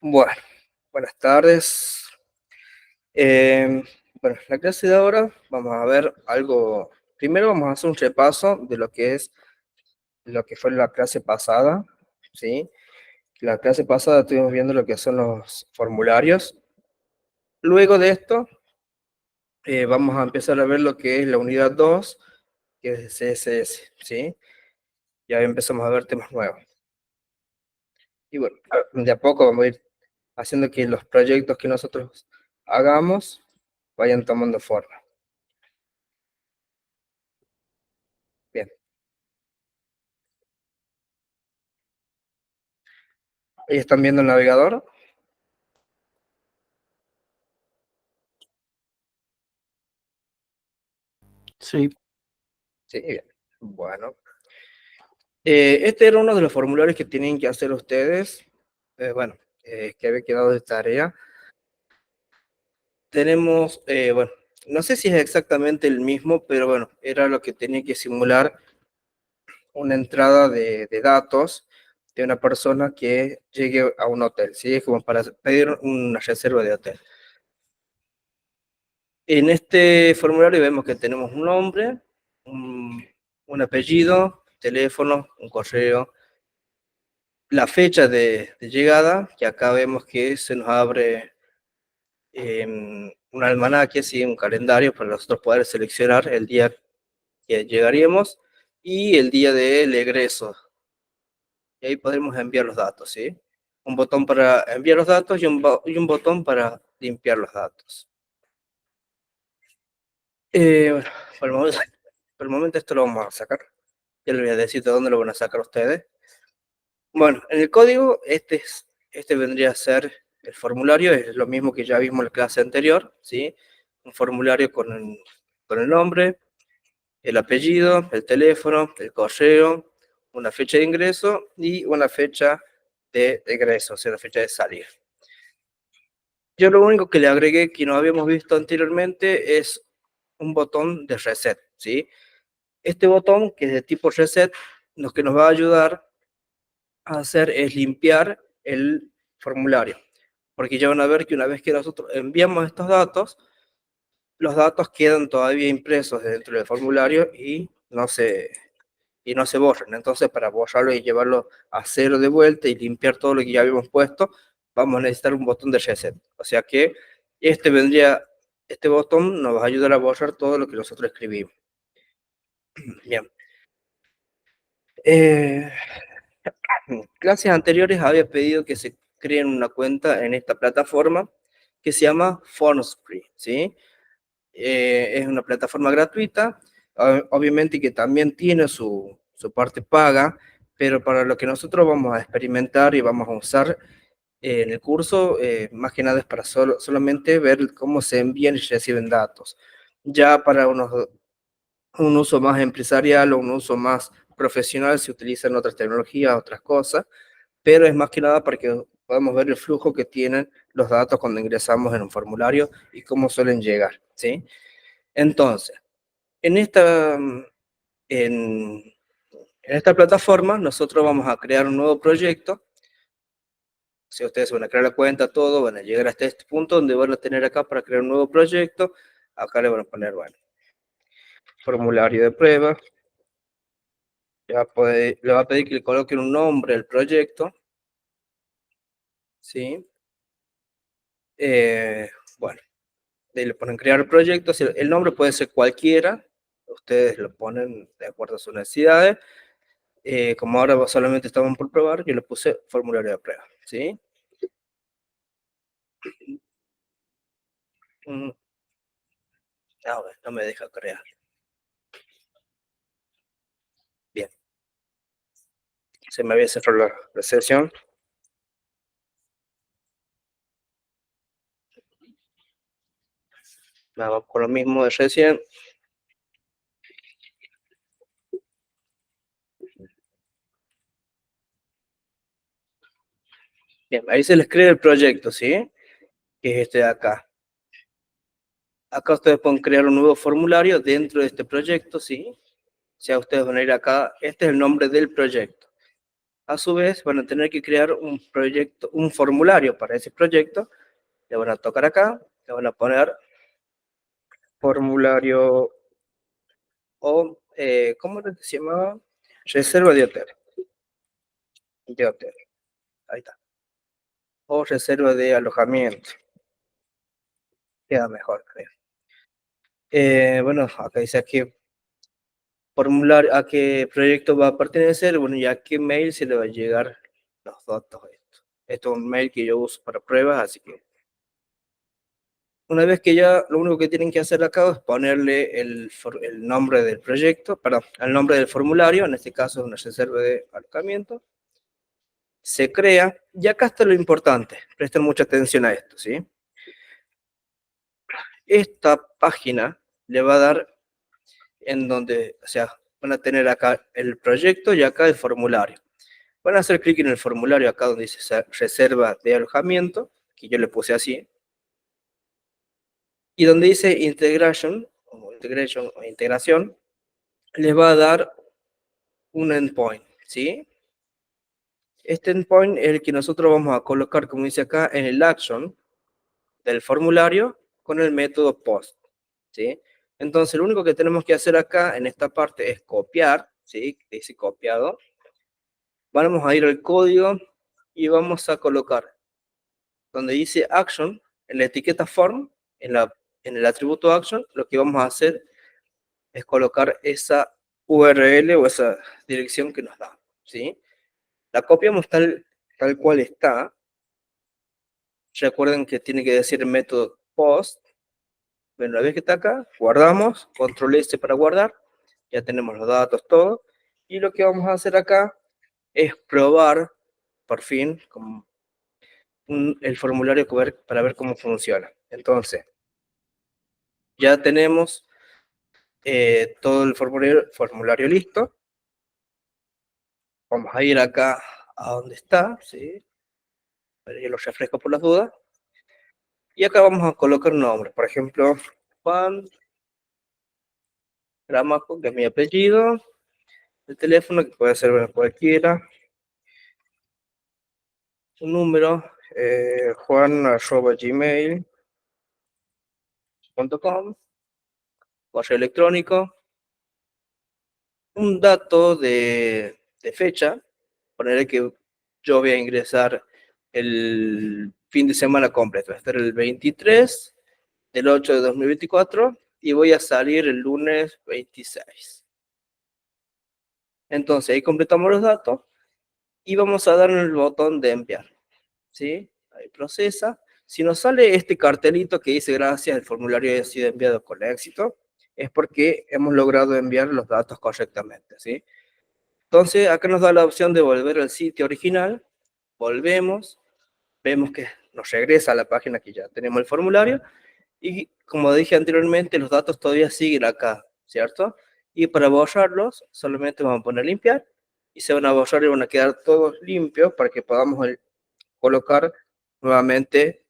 Bueno, buenas tardes. Em, bueno, la clase de ahora vamos a ver algo. Primero vamos a hacer un repaso de lo que fue la clase pasada, ¿sí? La clase pasada estuvimos viendo lo que son los formularios. Luego de esto, vamos a empezar a ver lo que es la unidad 2, que es CSS, ¿sí? Ya empezamos a ver temas nuevos. Y bueno, de a poco vamos a ir haciendo que los proyectos que nosotros hagamos vayan tomando forma. Bien. Ahí están viendo el navegador. Sí, Sí, bien. Bueno. Este era uno de los formularios que tienen que hacer ustedes. Bueno, que había quedado de tarea. Tenemos, bueno, no sé si es exactamente el mismo, pero bueno, era lo que tenía que simular una entrada de datos de una persona que llegue a un hotel, ¿sí? Es como para pedir una reserva de hotel. En este formulario vemos que tenemos un nombre, un, un apellido, teléfono, un correo, la fecha de llegada, que acá vemos que se nos abre un almanaque, así, un calendario para nosotros poder seleccionar el día que llegaríamos y el día del egreso. Y ahí podemos enviar los datos, ¿sí? Un botón para enviar los datos y un botón para limpiar los datos. Bueno, por el momento esto lo vamos a sacar. Ya les voy a decir de dónde lo van a sacar ustedes. Bueno, en el código, este vendría a ser el formulario, es lo mismo que ya vimos en la clase anterior, ¿sí? Un formulario con el nombre, el apellido, el teléfono, el correo, una fecha de ingreso y una fecha de egreso, o sea, la fecha de salida. Yo lo único que le agregué que no habíamos visto anteriormente es un botón de reset, ¿sí? Este botón, que es de tipo reset, lo que nos va a ayudar a hacer es limpiar el formulario, porque ya van a ver que una vez que nosotros enviamos estos datos, los datos quedan todavía impresos dentro del formulario y no se borran. Entonces, para borrarlo y llevarlo a cero de vuelta y limpiar todo lo que ya habíamos puesto, vamos a necesitar un botón de reset. O sea que este botón nos va a ayudar a borrar todo lo que nosotros escribimos. Bien. Eh, Clases anteriores había pedido que se creen una cuenta en esta plataforma que se llama Formspree, ¿sí? Es una plataforma gratuita, obviamente que también tiene su parte paga, pero para lo que nosotros vamos a experimentar y vamos a usar en el curso, más que nada es para solamente ver cómo se envían y reciben datos. Ya para un uso más empresarial o un uso más profesional se utilizan otras tecnologías, otras cosas, pero es más que nada para que podamos ver el flujo que tienen los datos cuando ingresamos en un formulario y cómo suelen llegar, ¿sí? Entonces, en esta, en, en esta plataforma nosotros vamos a crear un nuevo proyecto. Si ustedes van a crear la cuenta, todo, van a llegar hasta este punto donde van a tener acá para crear un nuevo proyecto. Acá le van a poner, bueno, formulario de prueba. Le va a pedir que le coloquen un nombre al proyecto, ¿sí? Eh, bueno, de ahí le ponen crear proyecto. El nombre puede ser cualquiera, ustedes lo ponen de acuerdo a sus necesidades. Como ahora solamente estaban por probar, yo le puse formulario de prueba, ¿sí? Mm, a ver, no me deja crear. Bien, se me había cerrado la sesión. Vamos con lo mismo de recién. Bien, ahí se les crea el proyecto, ¿sí? Que es este de acá. Acá ustedes pueden crear un nuevo formulario dentro de este proyecto, ¿sí? O sea, ustedes van a ir acá, este es el nombre del proyecto. a su vez van a tener que crear un proyecto, un formulario para ese proyecto. Le van a tocar acá, le van a poner formulario o, ¿cómo era que se llamaba? Reserva de hotel. De hotel, ahí está. O reserva de alojamiento. Queda mejor, creo. Bueno, acá dice aquí formulario, a qué proyecto va a pertenecer, bueno, y a qué mail se le va a llegar los datos. Esto es un mail que yo uso para pruebas, así que una vez que ya, lo único que tienen que hacer acá es ponerle el nombre del proyecto, perdón, el nombre del formulario, en este caso es una reserva de alojamiento, se crea, y acá está lo importante, presten mucha atención a esto, ¿sí? Esta página le va a dar en donde, o sea, van a tener acá el proyecto y acá el formulario. Van a hacer clic en el formulario acá donde dice reserva de alojamiento, que yo le puse así, y donde dice integración, les va a dar un endpoint, ¿sí? Este endpoint es el que nosotros vamos a colocar, como dice acá, en el action del formulario con el método post, ¿sí? Entonces, lo único que tenemos que hacer acá en esta parte es copiar, ¿sí? Dice copiado. Vamos a ir al código y vamos a colocar donde dice action, en la etiqueta form, en el atributo action, lo que vamos a hacer es colocar esa URL o esa dirección que nos da, ¿sí? La copiamos tal cual está. Recuerden que tiene que decir el método post. Bueno, una vez que está acá, guardamos, control S para guardar, ya tenemos los datos, todo. Y lo que vamos a hacer acá es probar, por fin, el formulario para ver cómo funciona. Entonces, ya tenemos todo el formulario listo. Vamos a ir acá a donde está, ¿sí? Pero yo lo refresco por las dudas. Y acá vamos a colocar un nombre, por ejemplo, Juan Gramajo, que es mi apellido, el teléfono, que puede ser cualquiera, un número, juan@gmail.com, correo electrónico, un dato de fecha, ponerle que yo voy a ingresar el fin de semana completo, va a estar el 23 del 8 de 2024 y voy a salir el lunes 26. Entonces ahí completamos los datos y vamos a dar en el botón de enviar, ¿sí? Ahí procesa. Si nos sale este cartelito que dice gracias, el formulario ha sido enviado con éxito, es porque hemos logrado enviar los datos correctamente, ¿sí? Entonces acá nos da la opción de volver al sitio original, volvemos, vemos que nos regresa a la página que ya tenemos el formulario y como dije anteriormente, los datos todavía siguen acá, ¿cierto? Y para borrarlos, solamente vamos a poner limpiar y se van a borrar y van a quedar todos limpios para que podamos colocar nuevamente,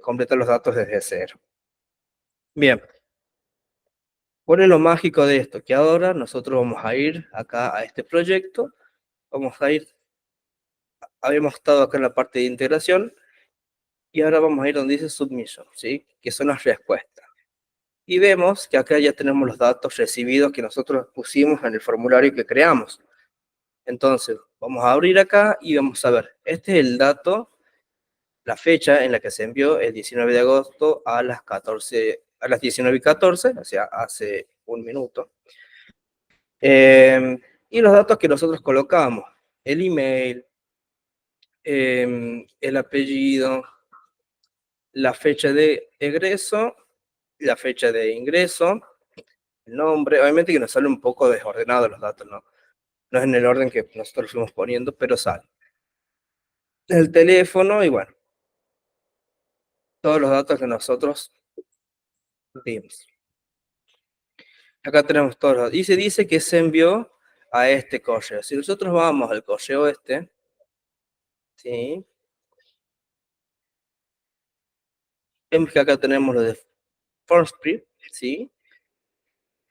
completar los datos desde cero. Bien, ¿cuál es lo mágico de esto? Que ahora nosotros vamos a ir acá a este proyecto, vamos a ir, habíamos estado acá en la parte de integración y ahora vamos a ir donde dice submission, ¿sí? Que son las respuestas. Y vemos que acá ya tenemos los datos recibidos que nosotros pusimos en el formulario que creamos. Entonces, vamos a abrir acá y vamos a ver, este es el dato, la fecha en la que se envió, el 19 de agosto a las 19:14, o sea, hace un minuto. Y los datos que nosotros colocamos, el email, el apellido, la fecha de egreso, la fecha de ingreso, el nombre, obviamente que nos sale un poco desordenado los datos, ¿no? No es en el orden que nosotros fuimos poniendo, pero sale. El teléfono y bueno, todos los datos que nosotros dimos. Acá tenemos todos los datos. Y se dice que se envió a este correo. Si nosotros vamos al correo este, ¿sí? Vemos que acá tenemos lo de FormScript, ¿sí?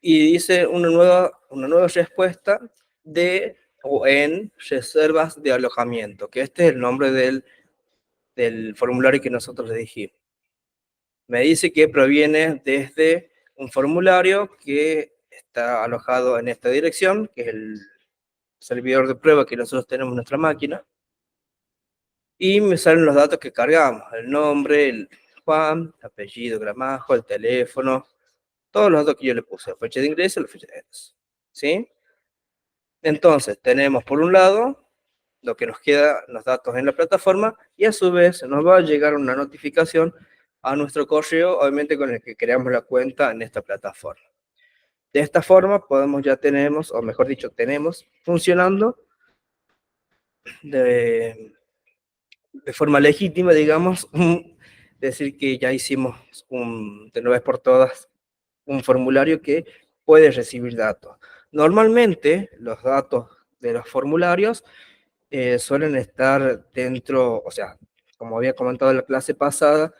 Y dice una nueva respuesta de o en reservas de alojamiento, que este es el nombre del formulario que nosotros le dijimos. Me dice que proviene desde un formulario que está alojado en esta dirección, que es el servidor de prueba que nosotros tenemos en nuestra máquina, y me salen los datos que cargamos, el nombre, el Juan, el apellido, Gramajo, el teléfono, todos los datos que yo le puse, la fecha de ingreso y la fecha de egreso, ¿sí? Entonces, tenemos por un lado lo que nos queda, los datos en la plataforma, y a su vez nos va a llegar una notificación a nuestro correo, obviamente con el que creamos la cuenta en esta plataforma. De esta forma podemos ya tenemos, o mejor dicho, tenemos funcionando de forma legítima, digamos, decir que ya hicimos de una vez por todas un formulario que puede recibir datos. Normalmente los datos de los formularios suelen estar dentro, o sea, como había comentado en la clase pasada,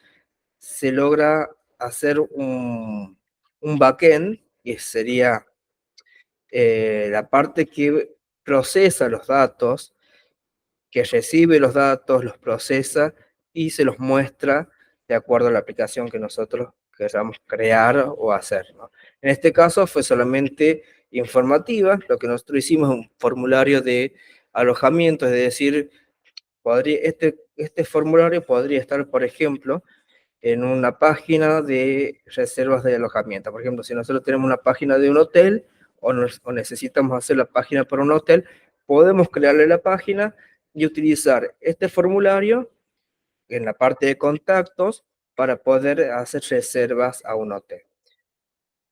se logra hacer un backend, que sería la parte que procesa los datos, que recibe los datos, los procesa y se los muestra de acuerdo a la aplicación que nosotros queramos crear o hacer, ¿no? En este caso fue solamente informativa, lo que nosotros hicimos es un formulario de alojamiento, es decir, este formulario podría estar, por ejemplo, en una página de reservas de alojamiento. Por ejemplo, si nosotros tenemos una página de un hotel o necesitamos hacer la página para un hotel, podemos crearle la página y utilizar este formulario en la parte de contactos para poder hacer reservas a un hotel.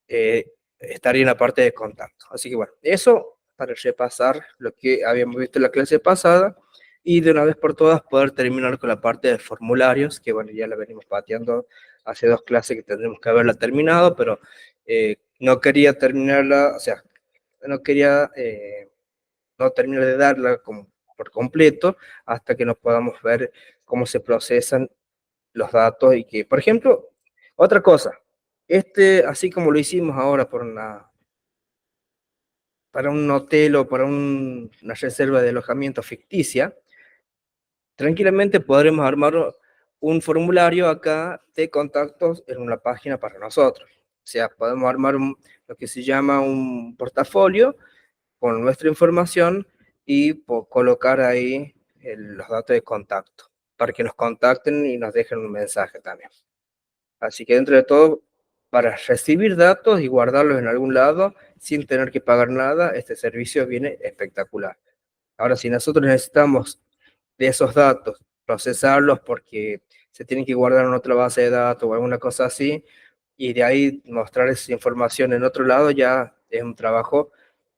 Estaría en la parte de contacto. Así que bueno, eso para repasar lo que habíamos visto en la clase pasada y de una vez por todas poder terminar con la parte de formularios, que bueno, ya la venimos pateando hace 2 clases que tendremos que haberla terminado, pero no quería terminarla, o sea, no quería no terminar de darla por completo hasta que nos podamos ver cómo se procesan los datos y que, por ejemplo, otra cosa, así como lo hicimos ahora para un hotel o para una reserva de alojamiento ficticia, tranquilamente podremos armar un formulario acá de contactos en una página para nosotros. O sea, podemos armar lo que se llama un portafolio con nuestra información y colocar ahí los datos de contacto para que nos contacten y nos dejen un mensaje también. Así que dentro de todo, para recibir datos y guardarlos en algún lado sin tener que pagar nada, este servicio viene espectacular. Ahora, si nosotros necesitamos de esos datos, procesarlos porque se tienen que guardar en otra base de datos o alguna cosa así, y de ahí mostrar esa información en otro lado, ya es un trabajo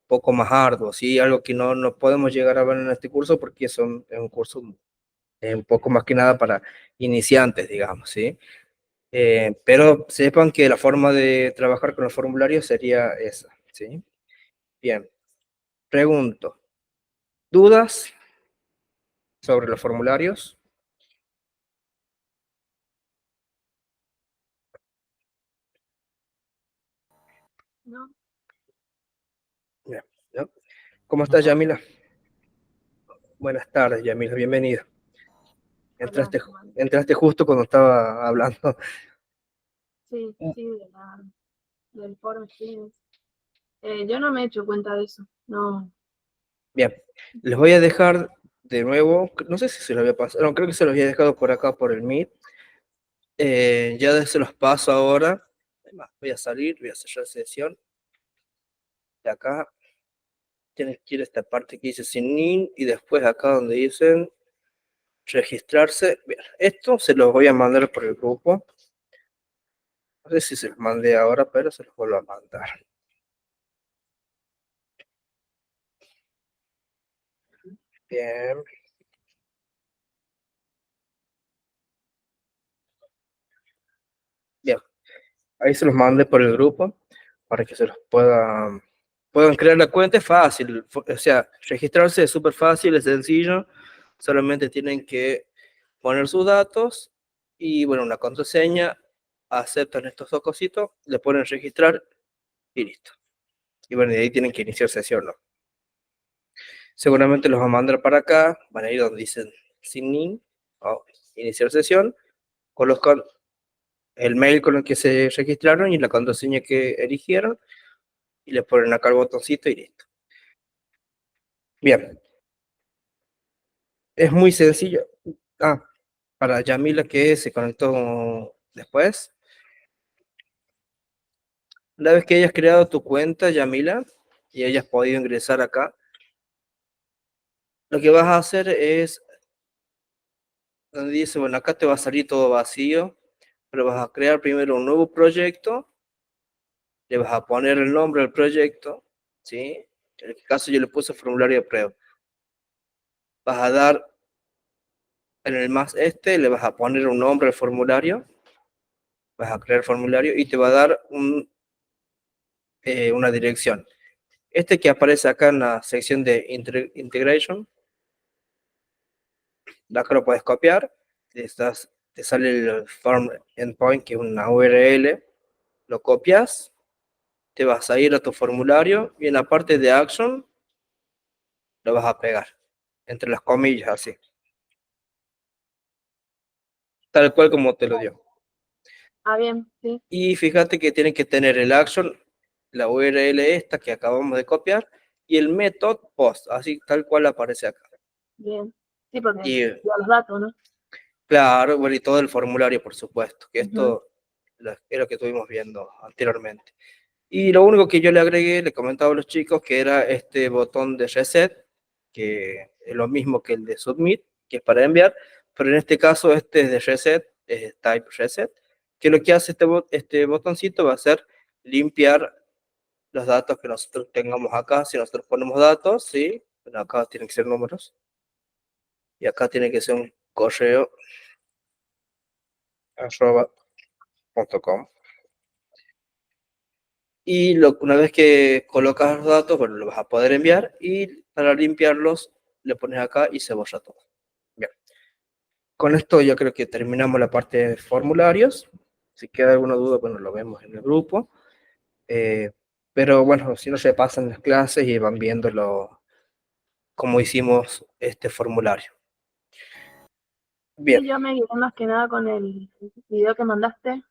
poco más arduo, ¿sí? Algo que no podemos llegar a ver en este curso porque es un curso un poco más que nada para iniciantes, digamos, ¿sí? Pero sepan que la forma de trabajar con los formularios sería esa, ¿sí? Bien, pregunto, ¿dudas sobre los formularios? No, Bien, ¿no? ¿Cómo estás, Yamila? Buenas tardes, Yamila, bienvenida. hola, Entraste, ¿cómo andas? entraste justo cuando estaba hablando. Sí, sí, del foro Students. Yo no me he hecho cuenta de eso. No. Bien, les voy a dejar de nuevo, no sé si se lo había pasado, no, creo que se lo había dejado por acá por el Meet. Ya se los paso ahora. Además, voy a salir, voy a cerrar sesión. De acá tienen que ir a esta parte que dice sign y después acá donde dicen registrarse. Bien, esto se los voy a mandar por el grupo. No sé si se los mandé ahora, pero se los vuelvo a mandar. Bien. Bien, ahí se los mandé por el grupo para que se los puedan crear la cuenta. Es fácil, o sea, registrarse es súper fácil, es sencillo. Solamente tienen que poner sus datos y, bueno, una contraseña, aceptan estos dos cositos, le ponen registrar y listo. Y bueno, de ahí tienen que iniciar sesión, ¿no? Seguramente los va a mandar para acá, van a ir donde dicen sign in o iniciar sesión, colocan el mail con el que se registraron y la contraseña que eligieron y le ponen acá el botoncito y listo. Bien, es muy sencillo. Ah, para Yamila que se conectó después, una vez que hayas creado tu cuenta, Yamila, y hayas podido ingresar acá, lo que vas a hacer es, donde dice, bueno, acá te va a salir todo vacío, pero vas a crear primero un nuevo proyecto, le vas a poner el nombre del proyecto, ¿sí? En este caso yo le puse formulario de prueba. Vas a dar en el más le vas a poner un nombre al formulario, vas a crear el formulario y te va a dar una dirección. Este que aparece acá en la sección de Integration, de acá lo puedes copiar, te sale el form endpoint, que es una URL, lo copias, te vas a ir a tu formulario y en la parte de action lo vas a pegar, entre las comillas, así, tal cual como te lo dio. Ah, bien, sí, Y fíjate que tiene que tener el action, la URL esta que acabamos de copiar, y el method post, así tal cual aparece acá. bien. Sí, porque Y ya los datos, ¿no? claro, bueno, y todo el formulario, por supuesto, que Ujú. esto es lo que estuvimos viendo anteriormente. Y lo único que yo le agregué, le comentaba a los chicos, que era este botón de reset, que es lo mismo que el de submit, que es para enviar, pero en este caso este es de reset, es type reset, que lo que hace este botoncito va a ser limpiar los datos que nosotros tengamos acá. Si nosotros ponemos datos, sí, bueno, acá tienen que ser números, y acá tiene que ser un correo @.com. Y una vez que colocas los datos, bueno, lo vas a poder enviar y para limpiarlos le pones acá y se borra todo. Bien, con esto yo creo que terminamos la parte de formularios. Si queda alguna duda, bueno, lo vemos en el grupo. Eh, pero bueno, si no se pasan las clases y van viendo cómo hicimos este formulario. Bien, Sí, yo me guié más que nada con el video que mandaste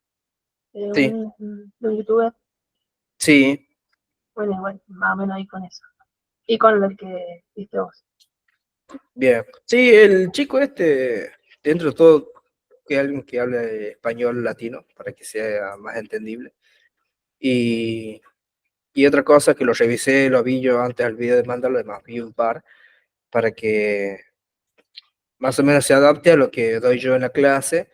de sí, un youtuber. sí, Bueno, más o menos ahí con eso. Y con el que hiciste vos. bien. Sí, el chico dentro de todo, que alguien que hable español latino, para que sea más entendible. Y, y otra cosa que lo revisé, lo vi yo antes al video de mandarlo, además vi un par, para que más o menos se adapte a lo que doy yo en la clase,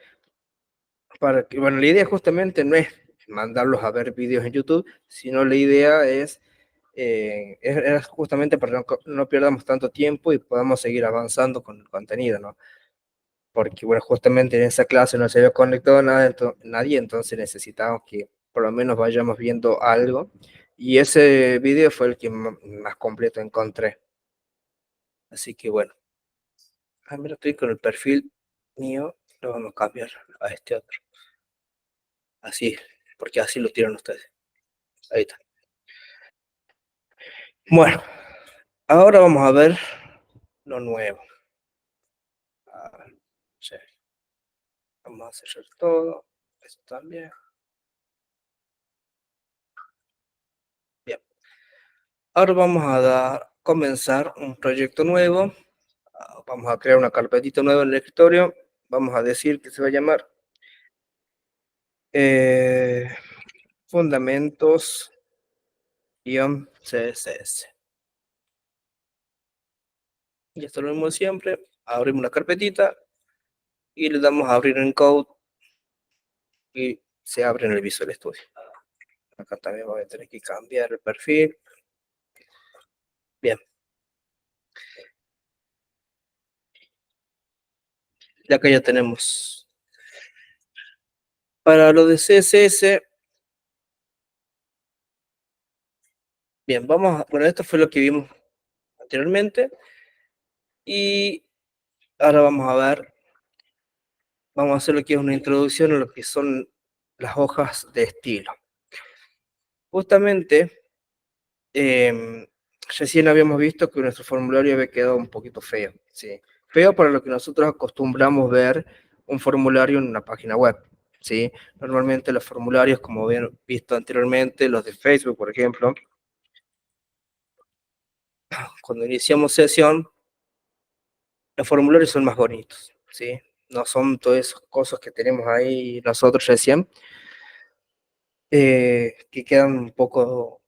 para que, bueno, la idea justamente no es mandarlos a ver videos en YouTube, sino la idea es justamente para que no perdamos tanto tiempo y podamos seguir avanzando con el contenido, ¿no? Porque, bueno, justamente en esa clase no se había conectado nadie, entonces necesitamos que por lo menos vayamos viendo algo. Y ese video fue el que más completo encontré. Así que, bueno, mira, estoy con el perfil mío, lo vamos a cambiar a este otro. Así, porque así lo tiran ustedes. Ahí está. Bueno, ahora vamos a ver lo nuevo. A ver, sí, vamos a cerrar todo. Esto también. Bien. Ahora vamos a comenzar un proyecto nuevo. Vamos a crear una carpetita nueva en el escritorio. Vamos a decir que se va a llamar eh, Fundamentos-CSS. Y esto lo mismo de siempre. Abrimos una carpetita y le damos a abrir en Code y se abre en el Visual Studio. Acá también voy a tener que cambiar el perfil. Bien. Y acá ya tenemos. Para lo de CSS, bien, bueno, esto fue lo que vimos anteriormente. Y ahora vamos a hacer lo que es una introducción a lo que son las hojas de estilo. Justamente, recién habíamos visto que nuestro formulario había quedado un poquito feo, ¿sí? Feo para lo que nosotros acostumbramos ver un formulario en una página web, ¿sí? Normalmente los formularios, como habían visto anteriormente, los de Facebook, por ejemplo, cuando iniciamos sesión, los formularios son más bonitos, ¿sí? No son todas esas cosas que tenemos ahí nosotros recién, que quedan un poco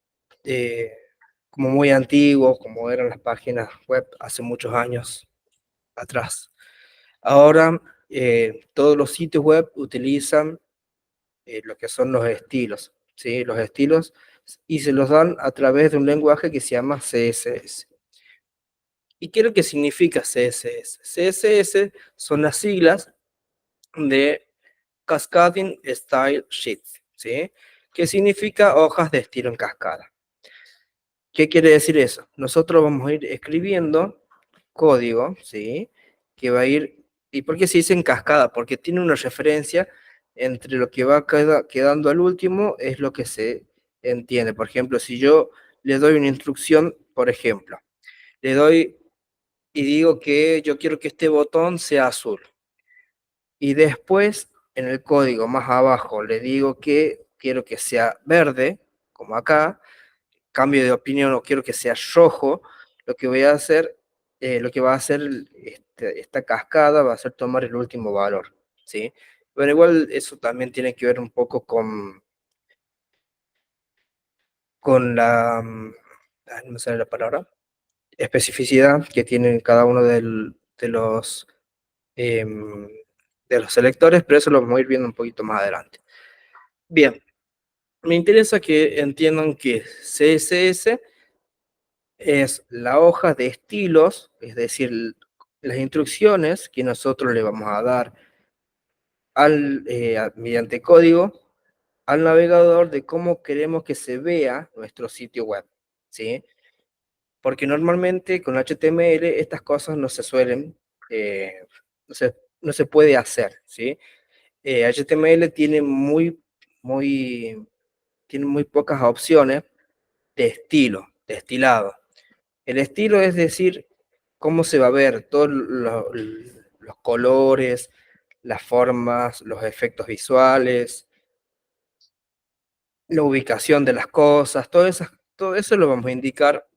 como muy antiguos, como eran las páginas web hace muchos años atrás. Ahora, todos los sitios web utilizan lo que son los estilos, ¿sí? Los estilos, y se los dan a través de un lenguaje que se llama CSS. ¿Y qué es lo que significa CSS? CSS son las siglas de Cascading Style Sheets, ¿sí? Que significa hojas de estilo en cascada. ¿Qué quiere decir eso? Nosotros vamos a ir escribiendo código, ¿sí? Que va a ir, ¿y por qué se dice en cascada? Porque tiene una referencia entre lo que va quedando al último, es lo que se entiende. Por ejemplo, si yo le doy una instrucción, por ejemplo, le doy y digo que yo quiero que este botón sea azul. Y después, en el código más abajo, le digo que quiero que sea verde, como acá, cambio de opinión o quiero que sea rojo, lo que voy a hacer, lo que va a hacer esta cascada va a ser tomar el último valor, ¿sí? Pero igual eso también tiene que ver un poco con la, no me sale la palabra, especificidad que tienen cada uno em, de los selectores, pero eso lo vamos a ir viendo un poquito más adelante. Bien, me interesa que entiendan que CSS es la hoja de estilos, es decir, las instrucciones que nosotros le vamos a dar mediante código al navegador de cómo queremos que se vea nuestro sitio web, ¿sí? Porque normalmente con HTML estas cosas no se suelen, eh, no se puede hacer, ¿sí? HTML tiene muy pocas opciones de estilo, de estilado. El estilo es decir, cómo se va a ver todos los colores, las formas, los efectos visuales, la ubicación de las cosas, todo eso lo vamos a indicar,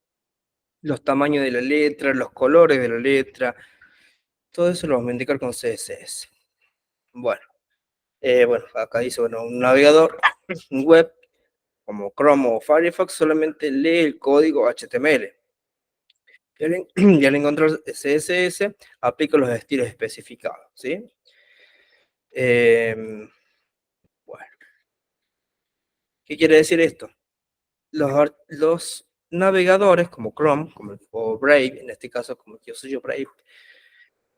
los tamaños de la letra, los colores de la letra, todo eso lo vamos a indicar con CSS. Bueno, bueno, acá dice, bueno, un navegador web como Chrome o Firefox solamente lee el código HTML. Y al encontrar CSS, aplico los estilos especificados, ¿sí? Bueno, ¿qué quiere decir esto? Los navegadores como Chrome o Brave, en este caso como yo soy yo Brave,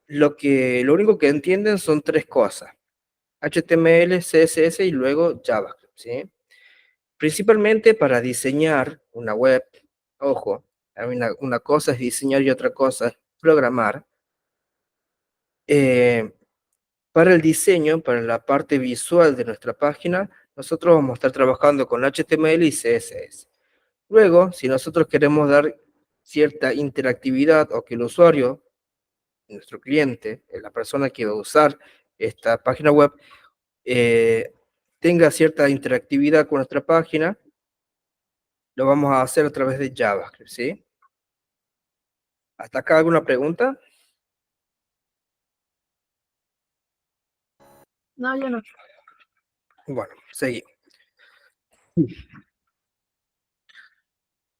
lo único que entienden son tres cosas: HTML, CSS y luego JavaScript, ¿sí? Principalmente para diseñar una web. Ojo, una cosa es diseñar y otra cosa es programar. Para el diseño, para la parte visual de nuestra página, nosotros vamos a estar trabajando con HTML y CSS. Luego, si nosotros queremos dar cierta interactividad o que el usuario, nuestro cliente, la persona que va a usar esta página web, eh, tenga cierta interactividad con nuestra página, lo vamos a hacer a través de JavaScript, ¿sí? ¿Hasta acá alguna pregunta? No, yo no. Bueno, seguimos.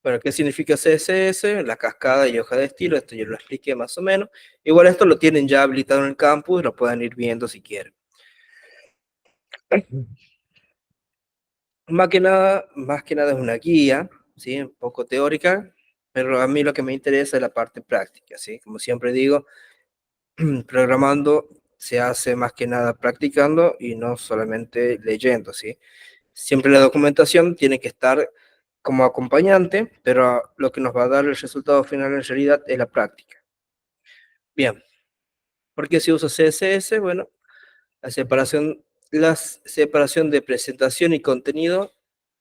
Bueno, ¿qué significa CSS? La cascada y hoja de estilo, esto yo lo expliqué más o menos. Igual esto lo tienen ya habilitado en el campus, lo pueden ir viendo si quieren. Más que nada es una guía, ¿sí? Un poco teórica, pero a mí lo que me interesa es la parte práctica, ¿sí? Como siempre digo, programando se hace más que nada practicando y no solamente leyendo, ¿sí? Siempre la documentación tiene que estar como acompañante, pero lo que nos va a dar el resultado final en realidad es la práctica. Bien, ¿por qué se usa CSS? Bueno, la separación de presentación y contenido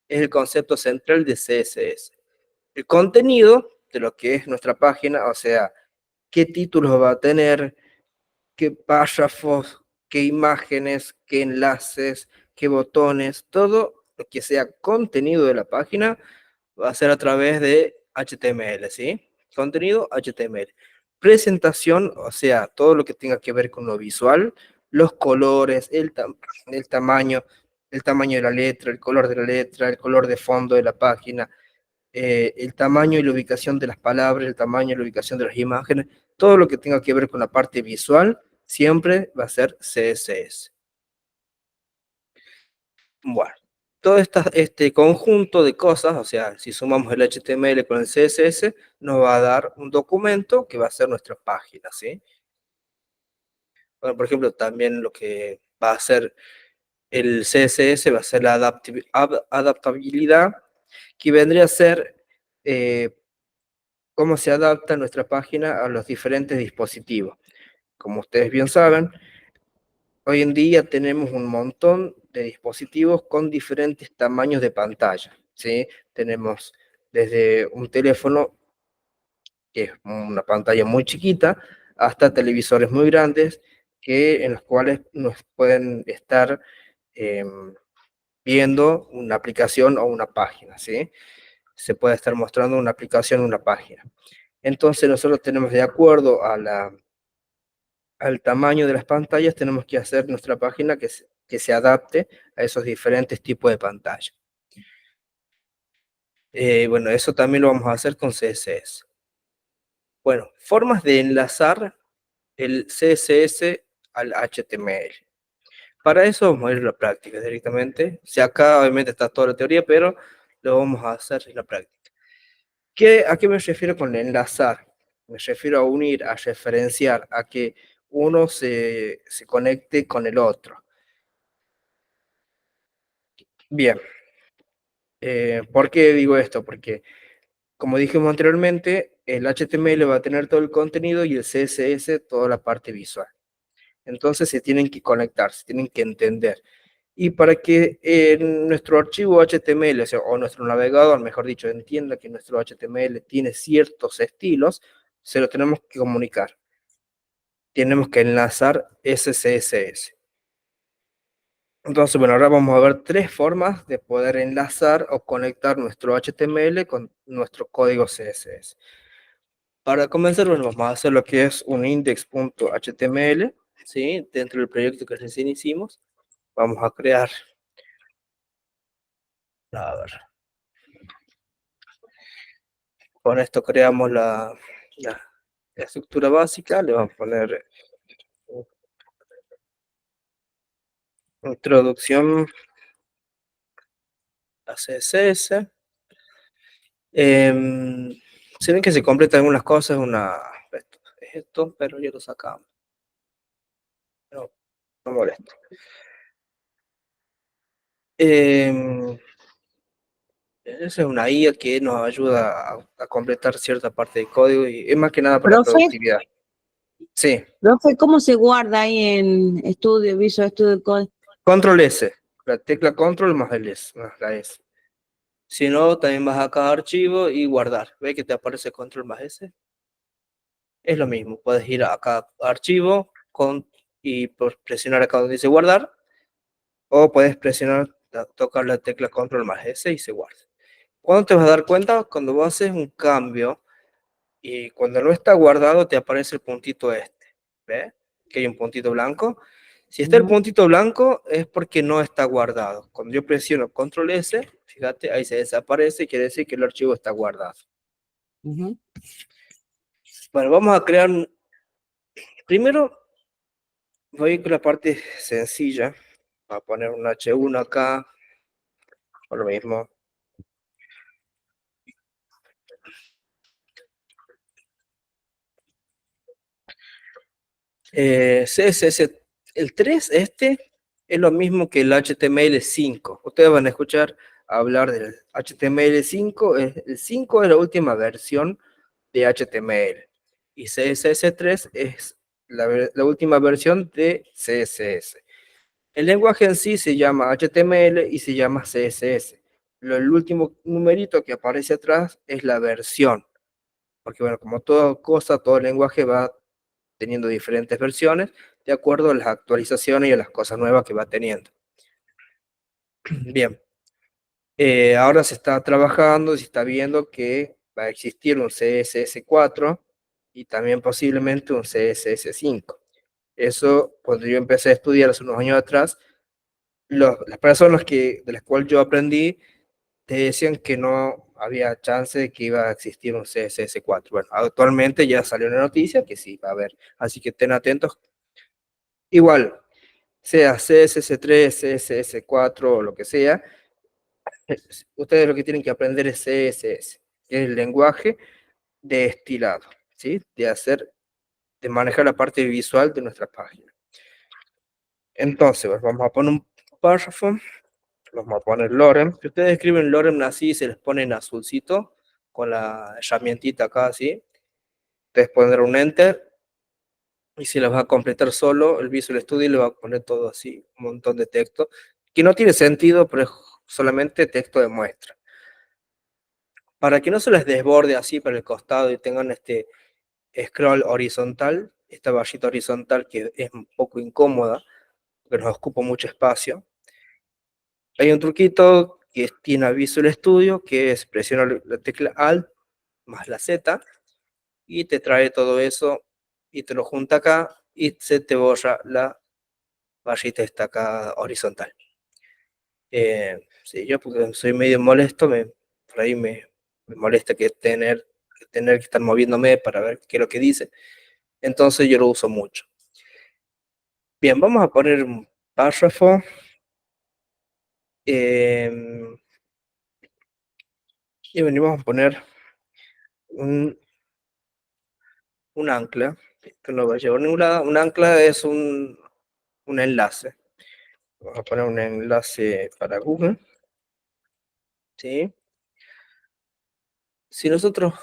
es el concepto central de CSS. El contenido de lo que es nuestra página, o sea, qué títulos va a tener, qué párrafos, qué imágenes, qué enlaces, qué botones, todo lo que sea contenido de la página va a ser a través de HTML, ¿sí? Contenido HTML. Presentación, o sea, todo lo que tenga que ver con lo visual, los colores, el tamaño de la letra, el color de la letra, el color de fondo de la página, el tamaño y la ubicación de las palabras, el tamaño y la ubicación de las imágenes, todo lo que tenga que ver con la parte visual, siempre va a ser CSS. Bueno, todo este conjunto de cosas, o sea, si sumamos el HTML con el CSS, nos va a dar un documento que va a ser nuestra página, ¿sí? Bueno, por ejemplo, también lo que va a hacer el CSS va a ser la adaptabilidad, que vendría a ser cómo se adapta nuestra página a los diferentes dispositivos. Como ustedes bien saben, hoy en día tenemos un montón de dispositivos con diferentes tamaños de pantalla, ¿sí? Tenemos desde un teléfono, que es una pantalla muy chiquita, hasta televisores muy grandes, en los cuales nos pueden estar eh, viendo una aplicación o una página, ¿sí? Se puede estar mostrando una aplicación o una página. Entonces nosotros tenemos, de acuerdo a al tamaño de las pantallas, tenemos que hacer nuestra página que se adapte a esos diferentes tipos de pantalla. Bueno, eso también lo vamos a hacer con CSS. Bueno, formas de enlazar el CSS al HTML. Para eso vamos a ir a la práctica directamente. O sea, acá obviamente está toda la teoría, pero lo vamos a hacer en la práctica. ¿A qué me refiero con enlazar? Me refiero a unir, a referenciar, a que uno se conecte con el otro. Bien, ¿por qué digo esto? Porque, como dijimos anteriormente, el HTML va a tener todo el contenido y el CSS toda la parte visual. Entonces se tienen que conectar, se tienen que entender. Y para que nuestro archivo HTML, o sea, o nuestro navegador, mejor dicho, entienda que nuestro HTML tiene ciertos estilos, se lo tenemos que comunicar. Tenemos que enlazar ese CSS. Entonces, bueno, ahora vamos a ver tres formas de poder enlazar o conectar nuestro HTML con nuestro código CSS. Para comenzar, bueno, vamos a hacer lo que es un index.html, ¿sí? Dentro del proyecto que recién hicimos, vamos a crear, a ver, con esto creamos la estructura básica, le vamos a poner introducción a CSS. Se ven que se completan algunas cosas, esto, pero ya lo sacamos. No, no molesta. Esa es una IA que nos ayuda a completar cierta parte del código y es más que nada para la Profe, productividad. Sí, profe, ¿cómo se guarda ahí en Estudio, Visual Studio Code? control S, la tecla control más el S, más la S. Si no, también vas acá a archivo y guardar. ¿Ve que te aparece control más S? Es lo mismo, puedes ir acá a archivo y presionar acá donde dice guardar, o puedes tocar la tecla control más S y se guarda. ¿Cuándo te vas a dar cuenta? Cuando vos haces un cambio y cuando no está guardado te aparece el puntito este, ¿ves? Que hay un puntito blanco. Si está el puntito blanco es porque no está guardado. Cuando yo presiono control S, fíjate, ahí se desaparece y quiere decir que el archivo está guardado. Bueno, vamos a crear, primero voy a ir con la parte sencilla. Voy a poner un H1 acá, por lo mismo. CSS, el 3 es lo mismo que el HTML5. Ustedes van a escuchar hablar del HTML5. El 5 es la última versión de HTML. Y CSS3 es la última versión de CSS. El lenguaje en sí se llama HTML y se llama CSS. El último numerito que aparece atrás es la versión. porque bueno, como toda cosa, todo lenguaje va teniendo diferentes versiones de acuerdo a las actualizaciones y a las cosas nuevas que va teniendo. Bien, ahora se está trabajando, se está viendo que va a existir un CSS4 y también posiblemente un CSS5. Eso, cuando yo empecé a estudiar hace unos años atrás, las personas de las cuales yo aprendí, te decían que no había chance de que iba a existir un CSS4. Bueno, actualmente ya salió una noticia que sí va a haber, así que estén atentos. Igual, sea CSS3, CSS4 o lo que sea, ustedes lo que tienen que aprender es CSS, que es el lenguaje de estilado, ¿sí? De manejar la parte visual de nuestra página. Entonces, pues, vamos a poner un párrafo, vamos a poner lorem. Si ustedes escriben lorem así, se les pone en azulcito, con la herramientita acá así. Ustedes pueden dar un enter, y si les va a completar solo, el Visual Studio le va a poner todo así, un montón de texto, que no tiene sentido, pero es solamente texto de muestra. Para que no se les desborde así para el costado y tengan este scroll horizontal, esta barrita horizontal que es un poco incómoda, porque nos ocupa mucho espacio. Hay un truquito que tiene Visual Studio, que es presionar la tecla Alt más la Z, y te trae todo eso, y te lo junta acá, y se te borra la barrita esta acá horizontal. Sí, yo porque soy medio molesto, por ahí me molesta que tener que estar moviéndome para ver qué es lo que dice. Entonces yo lo uso mucho. Bien, vamos a poner un párrafo. Y venimos a poner un ancla, que no va a llevar a ningún lado. Un ancla es un enlace. Vamos a poner un enlace para Google. ¿Sí? Si nosotros,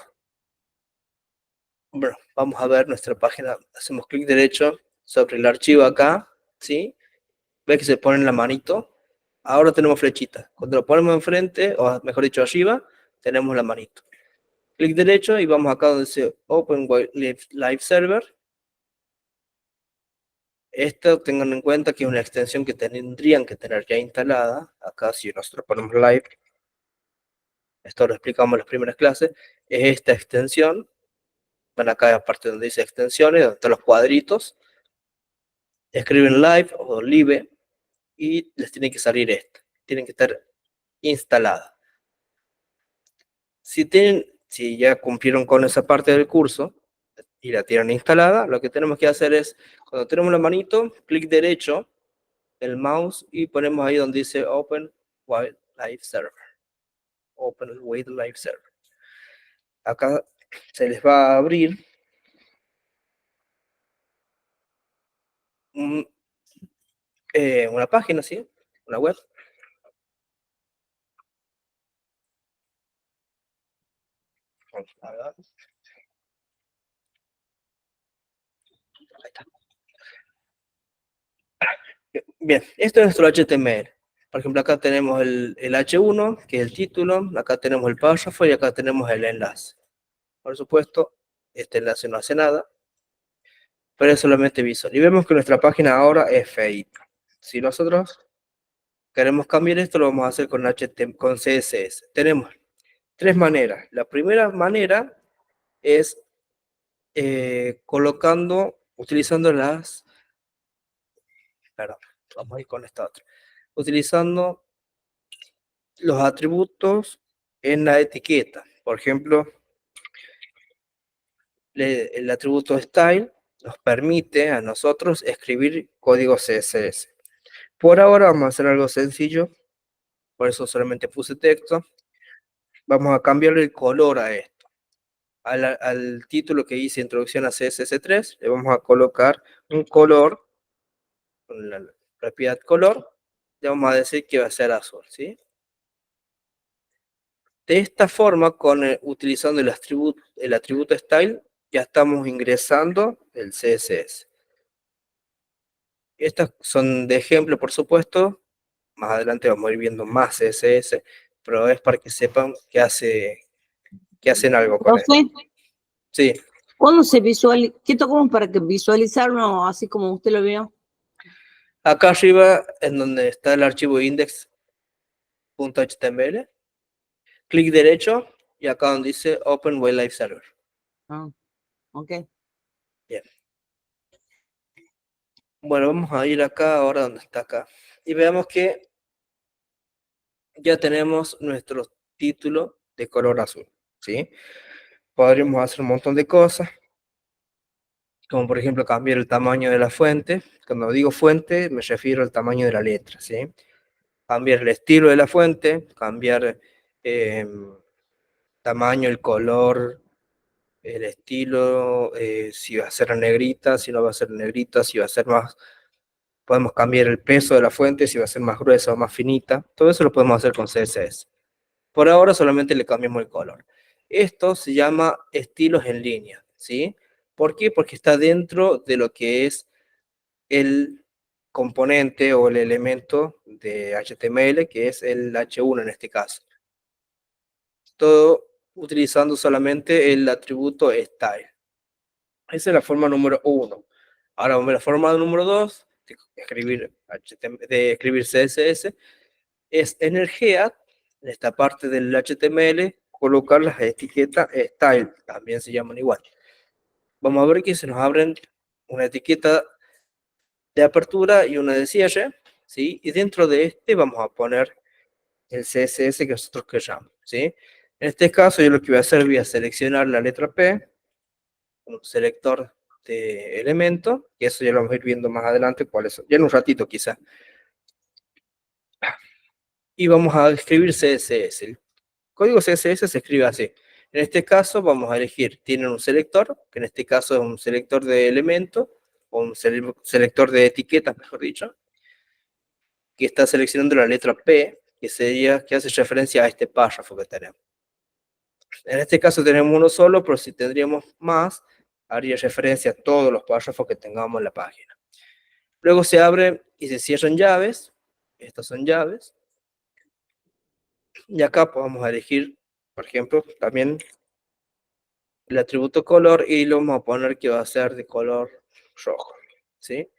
bueno, vamos a ver nuestra página, hacemos clic derecho sobre el archivo acá, ¿sí? Ve que se pone en la manito. Ahora tenemos flechita. Cuando lo ponemos enfrente, o mejor dicho arriba, tenemos la manito. Clic derecho y vamos acá donde dice Open Live Server. Esto tengan en cuenta que es una extensión que tendrían que tener ya instalada. Acá si nosotros ponemos live, esto lo explicamos en las primeras clases, es esta extensión. Van acá a la parte donde dice extensiones, donde están los cuadritos. Escriben live o live y les tiene que salir esto. Tienen que estar instaladas. Si ya cumplieron con esa parte del curso y la tienen instalada, lo que tenemos que hacer es, cuando tenemos la manito, clic derecho, el mouse y ponemos ahí donde dice Open Wide Live Server. Open Wide Live Server. Acá se les va a abrir una página, ¿sí? Una web. Ahí está. Bien, esto es nuestro HTML. Por ejemplo, acá tenemos el H1, que es el título, acá tenemos el párrafo y acá tenemos el enlace. Por supuesto, este enlace no hace nada, pero es solamente visual. Y vemos que nuestra página ahora es feita. Si nosotros queremos cambiar esto, lo vamos a hacer con CSS. Tenemos tres maneras. La primera manera es utilizando perdón, vamos a ir con esta otra. Utilizando los atributos en la etiqueta. Por ejemplo, el atributo style nos permite a nosotros escribir código CSS. Por ahora vamos a hacer algo sencillo, por eso solamente puse texto. Vamos a cambiarle el color a esto. Al título que dice Introducción a CSS3, le vamos a colocar un color, con la propiedad color, le vamos a decir que va a ser azul, ¿sí? De esta forma, utilizando el atributo style, ya estamos ingresando el CSS. Estas son de ejemplo, por supuesto. Más adelante vamos a ir viendo más CSS, pero es para que sepan que hacen algo con esto. Sí, ¿Cuándo se visualiza? ¿Qué tocamos para que visualizarlo así como usted lo vio? acá arriba, en donde está el archivo index.html, clic derecho y acá donde dice Open Web Live Server. Ah, ok. Bien. Bueno, vamos a ir acá, ahora donde está acá. Y veamos que ya tenemos nuestro título de color azul, ¿sí? Podríamos hacer un montón de cosas, como por ejemplo cambiar el tamaño de la fuente. Cuando digo fuente, me refiero al tamaño de la letra, ¿sí? Cambiar el estilo de la fuente, cambiar tamaño, el color, el estilo, si va a ser negrita, si no va a ser negrita, si va a ser más, podemos cambiar el peso de la fuente, si va a ser más gruesa o más finita, todo eso lo podemos hacer con CSS. Por ahora solamente le cambiamos el color. Esto se llama estilos en línea, ¿sí? ¿Por qué? Porque está dentro de lo que es el componente o el elemento de HTML, que es el H1 en este caso. Todo utilizando solamente el atributo style. Esa es la forma número 1. Ahora vamos a la forma número 2 de escribir CSS, es en el head, en esta parte del HTML, colocar las etiquetas style, también se llaman igual. Vamos a ver que se nos abren una etiqueta de apertura y una de cierre, ¿sí? Y dentro de este vamos a poner el CSS que nosotros queramos, ¿sí? En este caso yo lo que voy a hacer, voy a seleccionar la letra P, un selector de elemento, y eso ya lo vamos a ir viendo más adelante cuál es, ya en un ratito quizá. Y vamos a escribir CSS. El código CSS se escribe así. En este caso vamos a elegir, tienen un selector, que en este caso es un selector de elemento, o un selector de etiquetas, mejor dicho, que está seleccionando la letra P, que sería, que hace referencia a este párrafo que tenemos. En este caso tenemos uno solo, pero si tendríamos más, haría referencia a todos los párrafos que tengamos en la página. Luego se abre y se cierran llaves. Estas son llaves. Y acá podemos elegir, por ejemplo, también el atributo color y lo vamos a poner que va a ser de color rojo, ¿sí?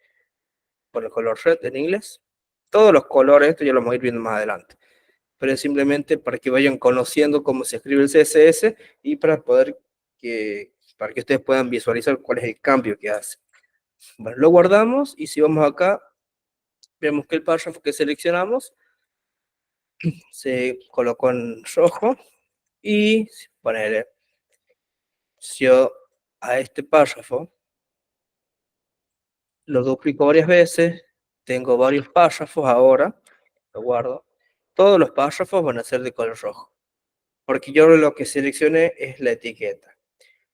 Por el color red en inglés. Todos los colores, esto ya lo vamos a ir viendo más adelante. Pero es simplemente para que vayan conociendo cómo se escribe el CSS y para que ustedes puedan visualizar cuál es el cambio que hace. Bueno, lo guardamos y si vamos acá, vemos que el párrafo que seleccionamos se colocó en rojo y ponerle, si yo a este párrafo lo duplico varias veces, tengo varios párrafos ahora, lo guardo, todos los párrafos van a ser de color rojo, porque yo lo que seleccioné es la etiqueta.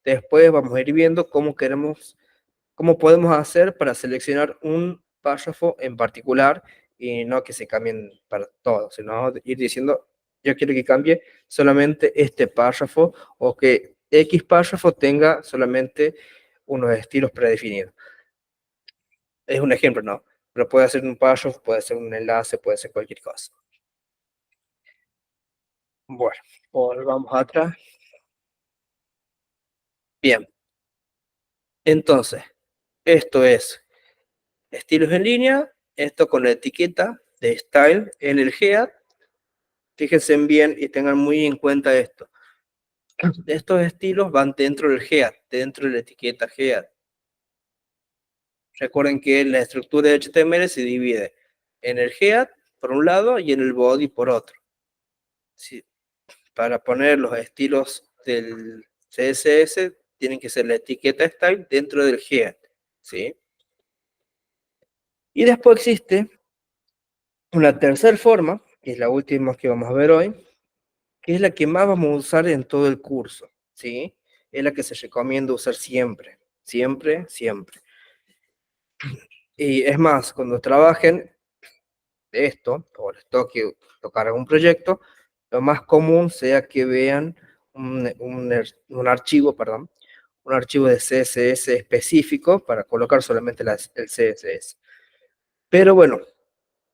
Después vamos a ir viendo cómo podemos hacer para seleccionar un párrafo en particular y no que se cambien para todos, sino ir diciendo, yo quiero que cambie solamente este párrafo o que X párrafo tenga solamente unos estilos predefinidos. Es un ejemplo, ¿no? Pero puede ser un párrafo, puede ser un enlace, puede ser cualquier cosa. Bueno, volvamos atrás. Bien, entonces, esto es estilos en línea, esto con la etiqueta de style en el head. Fíjense bien y tengan muy en cuenta esto. Estos estilos van dentro del head, dentro de la etiqueta head. Recuerden que la estructura de HTML se divide en el head por un lado y en el body por otro. Sí, para poner los estilos del CSS tienen que ser la etiqueta style dentro del head, ¿sí? Y después existe una tercera forma, que es la última que vamos a ver hoy, que es la que más vamos a usar en todo el curso, ¿sí? Es la que se recomienda usar siempre, siempre, siempre. Y es más, cuando trabajen esto, o les toque tocar algún proyecto, lo más común sea que vean un archivo, perdón, un archivo de CSS específico para colocar solamente el CSS. Pero bueno,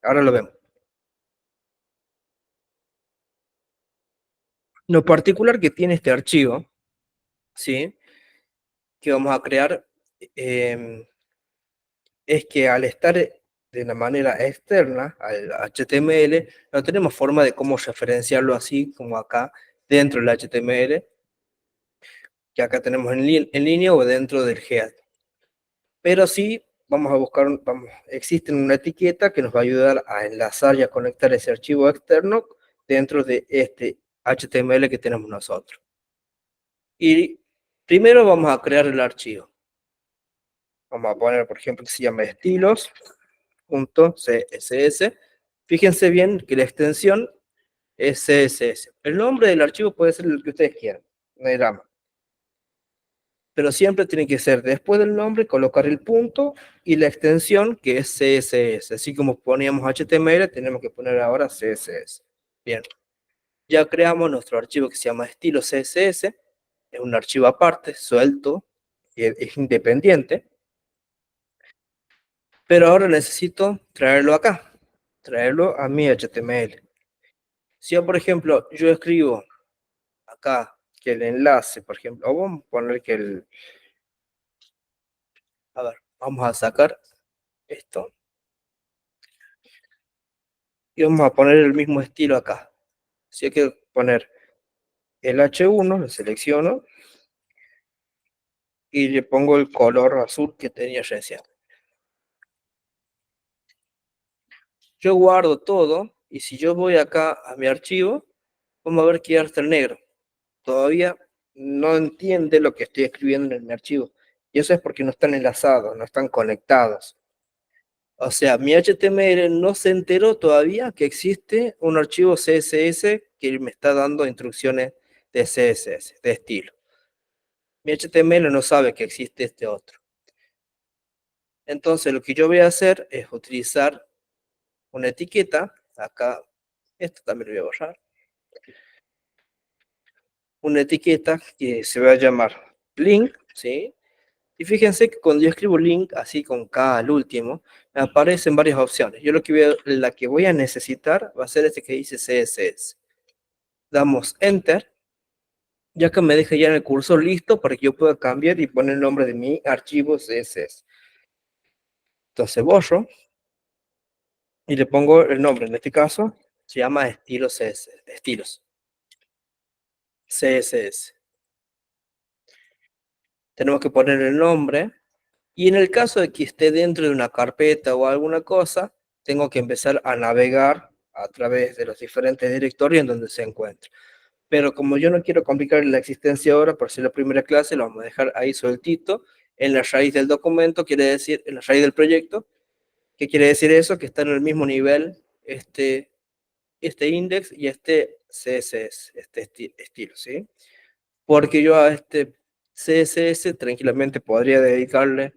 ahora lo vemos. Lo particular que tiene este archivo, ¿sí? que vamos a crear es que al estar de una manera externa al HTML, no tenemos forma de cómo referenciarlo así como acá dentro del HTML, que acá tenemos en línea o dentro del head. Pero sí vamos a buscar, existe una etiqueta que nos va a ayudar a enlazar y a conectar ese archivo externo dentro de este HTML que tenemos nosotros. Y primero vamos a crear el archivo. Vamos a poner, por ejemplo, que se llama estilos.css. Fíjense bien que la extensión es CSS. El nombre del archivo puede ser el que ustedes quieran, no hay drama. Pero siempre tiene que ser después del nombre, colocar el punto y la extensión que es CSS. Así como poníamos HTML, tenemos que poner ahora CSS. Bien, ya creamos nuestro archivo que se llama estilo CSS. Es un archivo aparte, suelto, es independiente. Pero ahora necesito traerlo acá, traerlo a mi HTML. Si yo, por ejemplo, yo escribo acá que el enlace, por ejemplo, o vamos a poner que a ver, vamos a sacar esto y vamos a poner el mismo estilo acá. Si hay que poner el H1, lo selecciono y le pongo el color azul que tenía recién. Yo guardo todo y si yo voy acá a mi archivo, vamos a ver que ya está el negro. Todavía no entiende lo que estoy escribiendo en mi archivo. Y eso es porque no están enlazados, no están conectados. O sea, mi HTML no se enteró todavía que existe un archivo CSS que me está dando instrucciones de CSS, de estilo. Mi HTML no sabe que existe este otro. Entonces, lo que yo voy a hacer es utilizar una etiqueta. Acá, esto también lo voy a borrar. Una etiqueta que se va a llamar link, ¿sí? Y fíjense que cuando yo escribo link, así con K al último, me aparecen varias opciones. Yo la que voy a necesitar va a ser este que dice CSS. Damos Enter, ya que me deja ya en el cursor listo para que yo pueda cambiar y poner el nombre de mi archivo CSS. Entonces borro y le pongo el nombre. En este caso se llama estilos CSS, estilos CSS. Tenemos que poner el nombre. Y en el caso de que esté dentro de una carpeta o alguna cosa, tengo que empezar a navegar a través de los diferentes directorios en donde se encuentra. Pero como yo no quiero complicar la existencia ahora, por ser la primera clase, lo vamos a dejar ahí sueltito, en la raíz del documento, quiere decir, en la raíz del proyecto. ¿Qué quiere decir eso? Que está en el mismo nivel este index y este CSS, este estilo, ¿sí? Porque yo a este CSS tranquilamente podría dedicarle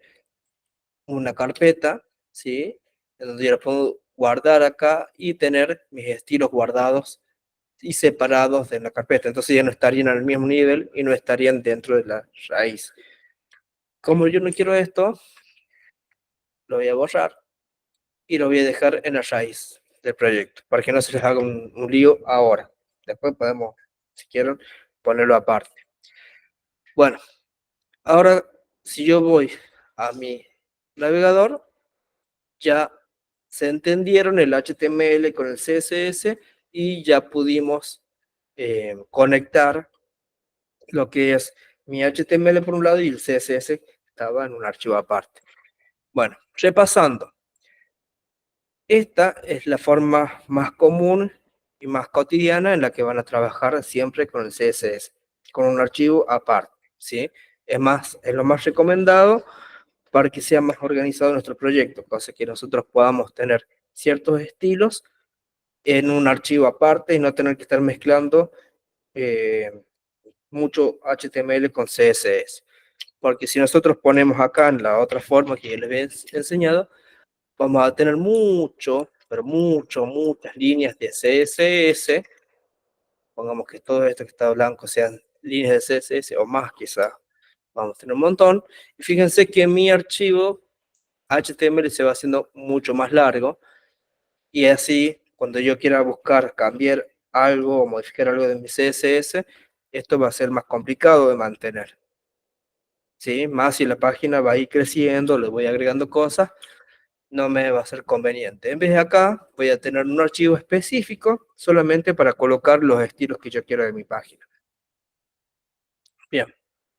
una carpeta, ¿sí? En donde yo lo puedo guardar acá y tener mis estilos guardados y separados de la carpeta. Entonces ya no estarían al mismo nivel y no estarían dentro de la raíz. Como yo no quiero esto, lo voy a borrar y lo voy a dejar en la raíz del proyecto para que no se les haga un lío ahora. Después podemos, si quieren, ponerlo aparte. Bueno, ahora si yo voy a mi navegador, ya se entendieron el HTML con el CSS y ya pudimos conectar lo que es mi HTML por un lado y el CSS estaba en un archivo aparte. Bueno, repasando. Esta es la forma más común y más cotidiana en la que van a trabajar siempre con el CSS, con un archivo aparte, ¿sí? Es lo más recomendado para que sea más organizado nuestro proyecto, cosa que nosotros podamos tener ciertos estilos en un archivo aparte y no tener que estar mezclando mucho HTML con CSS. Porque si nosotros ponemos acá en la otra forma que les he enseñado, vamos a tener pero muchas líneas de CSS. Pongamos que todo esto que está blanco sean líneas de CSS o más quizás. Vamos a tener un montón. Y fíjense que mi archivo HTML se va haciendo mucho más largo. Y así, cuando yo quiera buscar cambiar algo o modificar algo de mi CSS, esto va a ser más complicado de mantener. ¿sí? Más si la página va a ir creciendo, le voy agregando cosas, no me va a ser conveniente. En vez de acá, voy a tener un archivo específico solamente para colocar los estilos que yo quiero de mi página. Bien,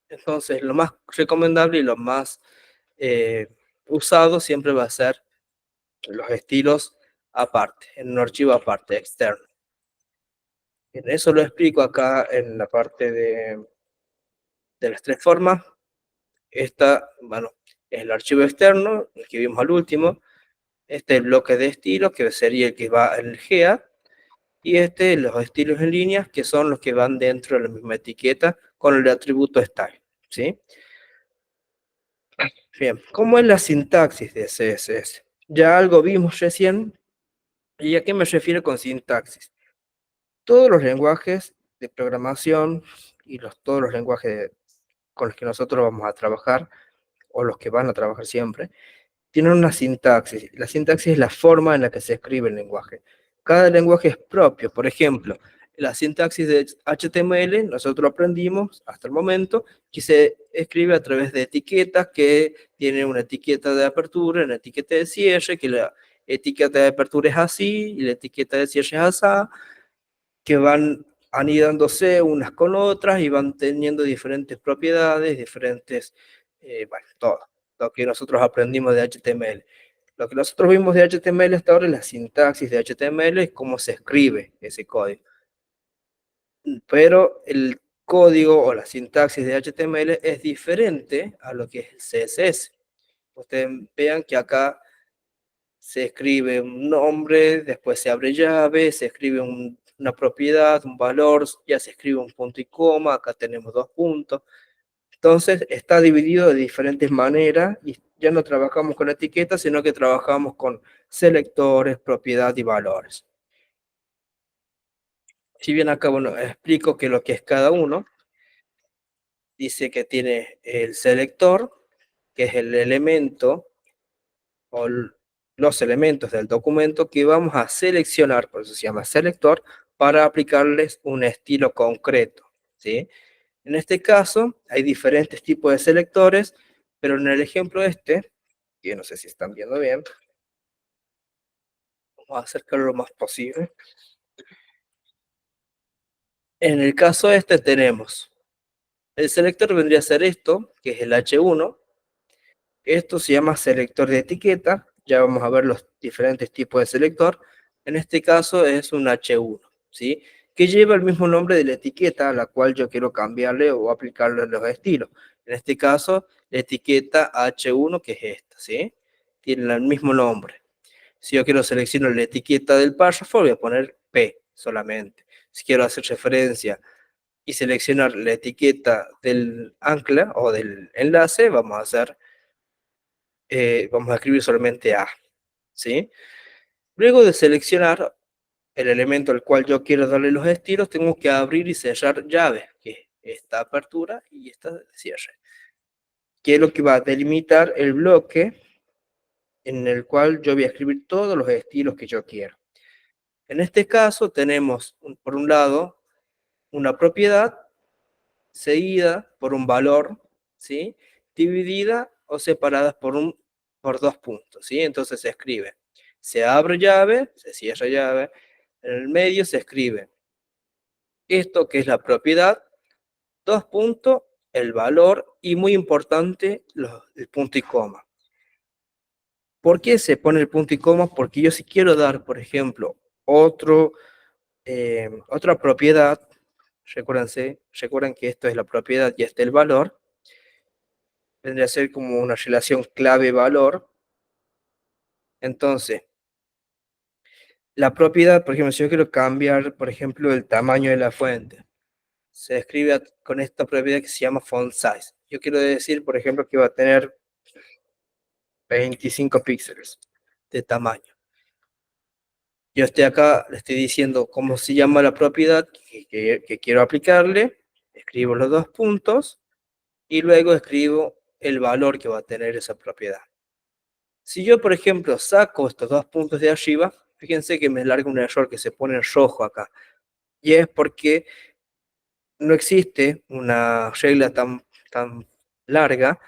entonces lo más recomendable y lo más usado siempre va a ser los estilos aparte, en un archivo aparte, externo. Bien, eso lo explico acá en la parte de las tres formas. Esta, bueno, es el archivo externo, el que vimos al último. Este es el bloque de estilos, que sería el que va en el GEA. Y este, los estilos en líneas, que son los que van dentro de la misma etiqueta con el atributo style, ¿sí? Bien, ¿cómo es la sintaxis de CSS? Ya algo vimos recién. ¿Y a qué me refiero con sintaxis? Todos los lenguajes de programación y todos los lenguajes con los que nosotros vamos a trabajar, o los que van a trabajar siempre, tienen una sintaxis. La sintaxis es la forma en la que se escribe el lenguaje. Cada lenguaje es propio. Por ejemplo, la sintaxis de HTML, nosotros aprendimos hasta el momento que se escribe a través de etiquetas que tienen una etiqueta de apertura, una etiqueta de cierre, que la etiqueta de apertura es así y la etiqueta de cierre es así, que van anidándose unas con otras y van teniendo diferentes propiedades, diferentes, bueno, todo lo que nosotros aprendimos de HTML. Lo que nosotros vimos de HTML hasta ahora es la sintaxis de HTML, es cómo se escribe ese código. Pero el código o la sintaxis de HTML es diferente a lo que es el CSS. Ustedes vean que acá se escribe un nombre, después se abre llave, se escribe una propiedad, un valor, ya se escribe un punto y coma, acá tenemos dos puntos. Entonces está dividido de diferentes maneras y ya no trabajamos con etiquetas, sino que trabajamos con selectores, propiedad y valores. Si bien acá, bueno, explico que lo que es cada uno, dice que tiene el selector, que es el elemento o los elementos del documento que vamos a seleccionar, por eso se llama selector, para aplicarles un estilo concreto, ¿sí? En este caso, hay diferentes tipos de selectores, pero en el ejemplo este, que no sé si están viendo bien, vamos a acercarlo lo más posible. En el caso este tenemos, el selector vendría a ser esto, que es el H1, esto se llama selector de etiqueta, ya vamos a ver los diferentes tipos de selector, en este caso es un H1, ¿sí? Que lleva el mismo nombre de la etiqueta a la cual yo quiero cambiarle o aplicarle los estilos. En este caso, la etiqueta H1, que es esta, ¿sí? Tiene el mismo nombre. Si yo quiero seleccionar la etiqueta del párrafo, voy a poner P solamente. Si quiero hacer referencia y seleccionar la etiqueta del ancla o del enlace, vamos a escribir solamente A, ¿sí? Luego de seleccionar el elemento al cual yo quiero darle los estilos, tengo que abrir y cerrar llaves, que es esta apertura y esta cierre, que es lo que va a delimitar el bloque en el cual yo voy a escribir todos los estilos que yo quiero. En este caso tenemos, por un lado, una propiedad seguida por un valor, ¿sí? Dividida o separada por dos puntos, ¿sí? Entonces se escribe, se abre llave, se cierra llave, en el medio se escribe esto que es la propiedad, dos puntos, el valor y muy importante, el punto y coma. ¿Por qué se pone el punto y coma? Porque yo si quiero dar, por ejemplo, otra propiedad, recuerden que esto es la propiedad y este es el valor, vendría a ser como una relación clave-valor. Entonces, la propiedad, por ejemplo, si yo quiero cambiar, por ejemplo, el tamaño de la fuente, se escribe con esta propiedad que se llama font size. Yo quiero decir, por ejemplo, que va a tener 25 píxeles de tamaño. Yo estoy acá, le estoy diciendo cómo se llama la propiedad que quiero aplicarle, escribo los dos puntos y luego escribo el valor que va a tener esa propiedad. Si yo, por ejemplo, saco estos dos puntos de arriba, fíjense que me larga un error que se pone en rojo acá. Y es porque no existe una regla tan larga,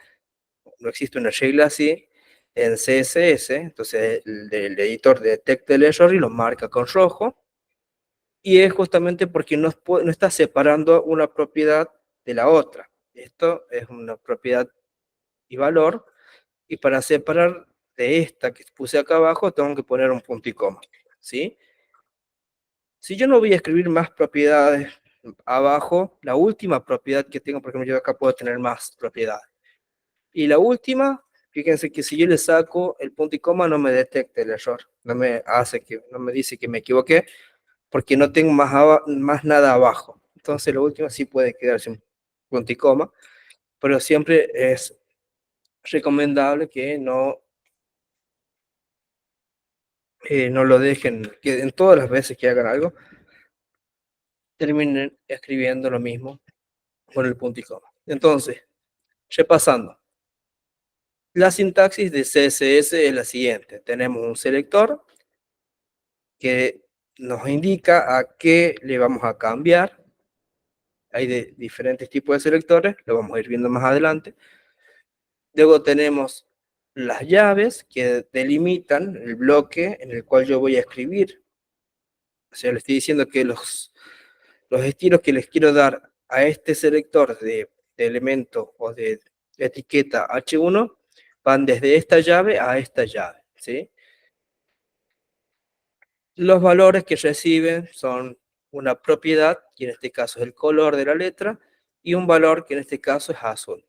no existe una regla así en CSS, entonces el editor detecta el error y lo marca con rojo, y es justamente porque no está separando una propiedad de la otra. Esto es una propiedad y valor, y para separar de esta que puse acá abajo, tengo que poner un punto y coma, ¿sí? Si yo no voy a escribir más propiedades abajo, la última propiedad que tengo, por ejemplo, yo acá puedo tener más propiedades. Y la última, fíjense que si yo le saco el punto y coma, no me detecta el error, no me dice que me equivoqué, porque no tengo más nada abajo. Entonces, la última sí puede quedarse un punto y coma, pero siempre es recomendable que no lo dejen, que en todas las veces que hagan algo, terminen escribiendo lo mismo con el punto y coma. Entonces, repasando, la sintaxis de CSS es la siguiente. Tenemos un selector que nos indica a qué le vamos a cambiar. Hay de diferentes tipos de selectores, lo vamos a ir viendo más adelante. Luego tenemos las llaves que delimitan el bloque en el cual yo voy a escribir. O sea, le estoy diciendo que los estilos que les quiero dar a este selector de elemento o de etiqueta H1 van desde esta llave a esta llave, ¿sí? Los valores que reciben son una propiedad, que en este caso es el color de la letra, y un valor que en este caso es azul.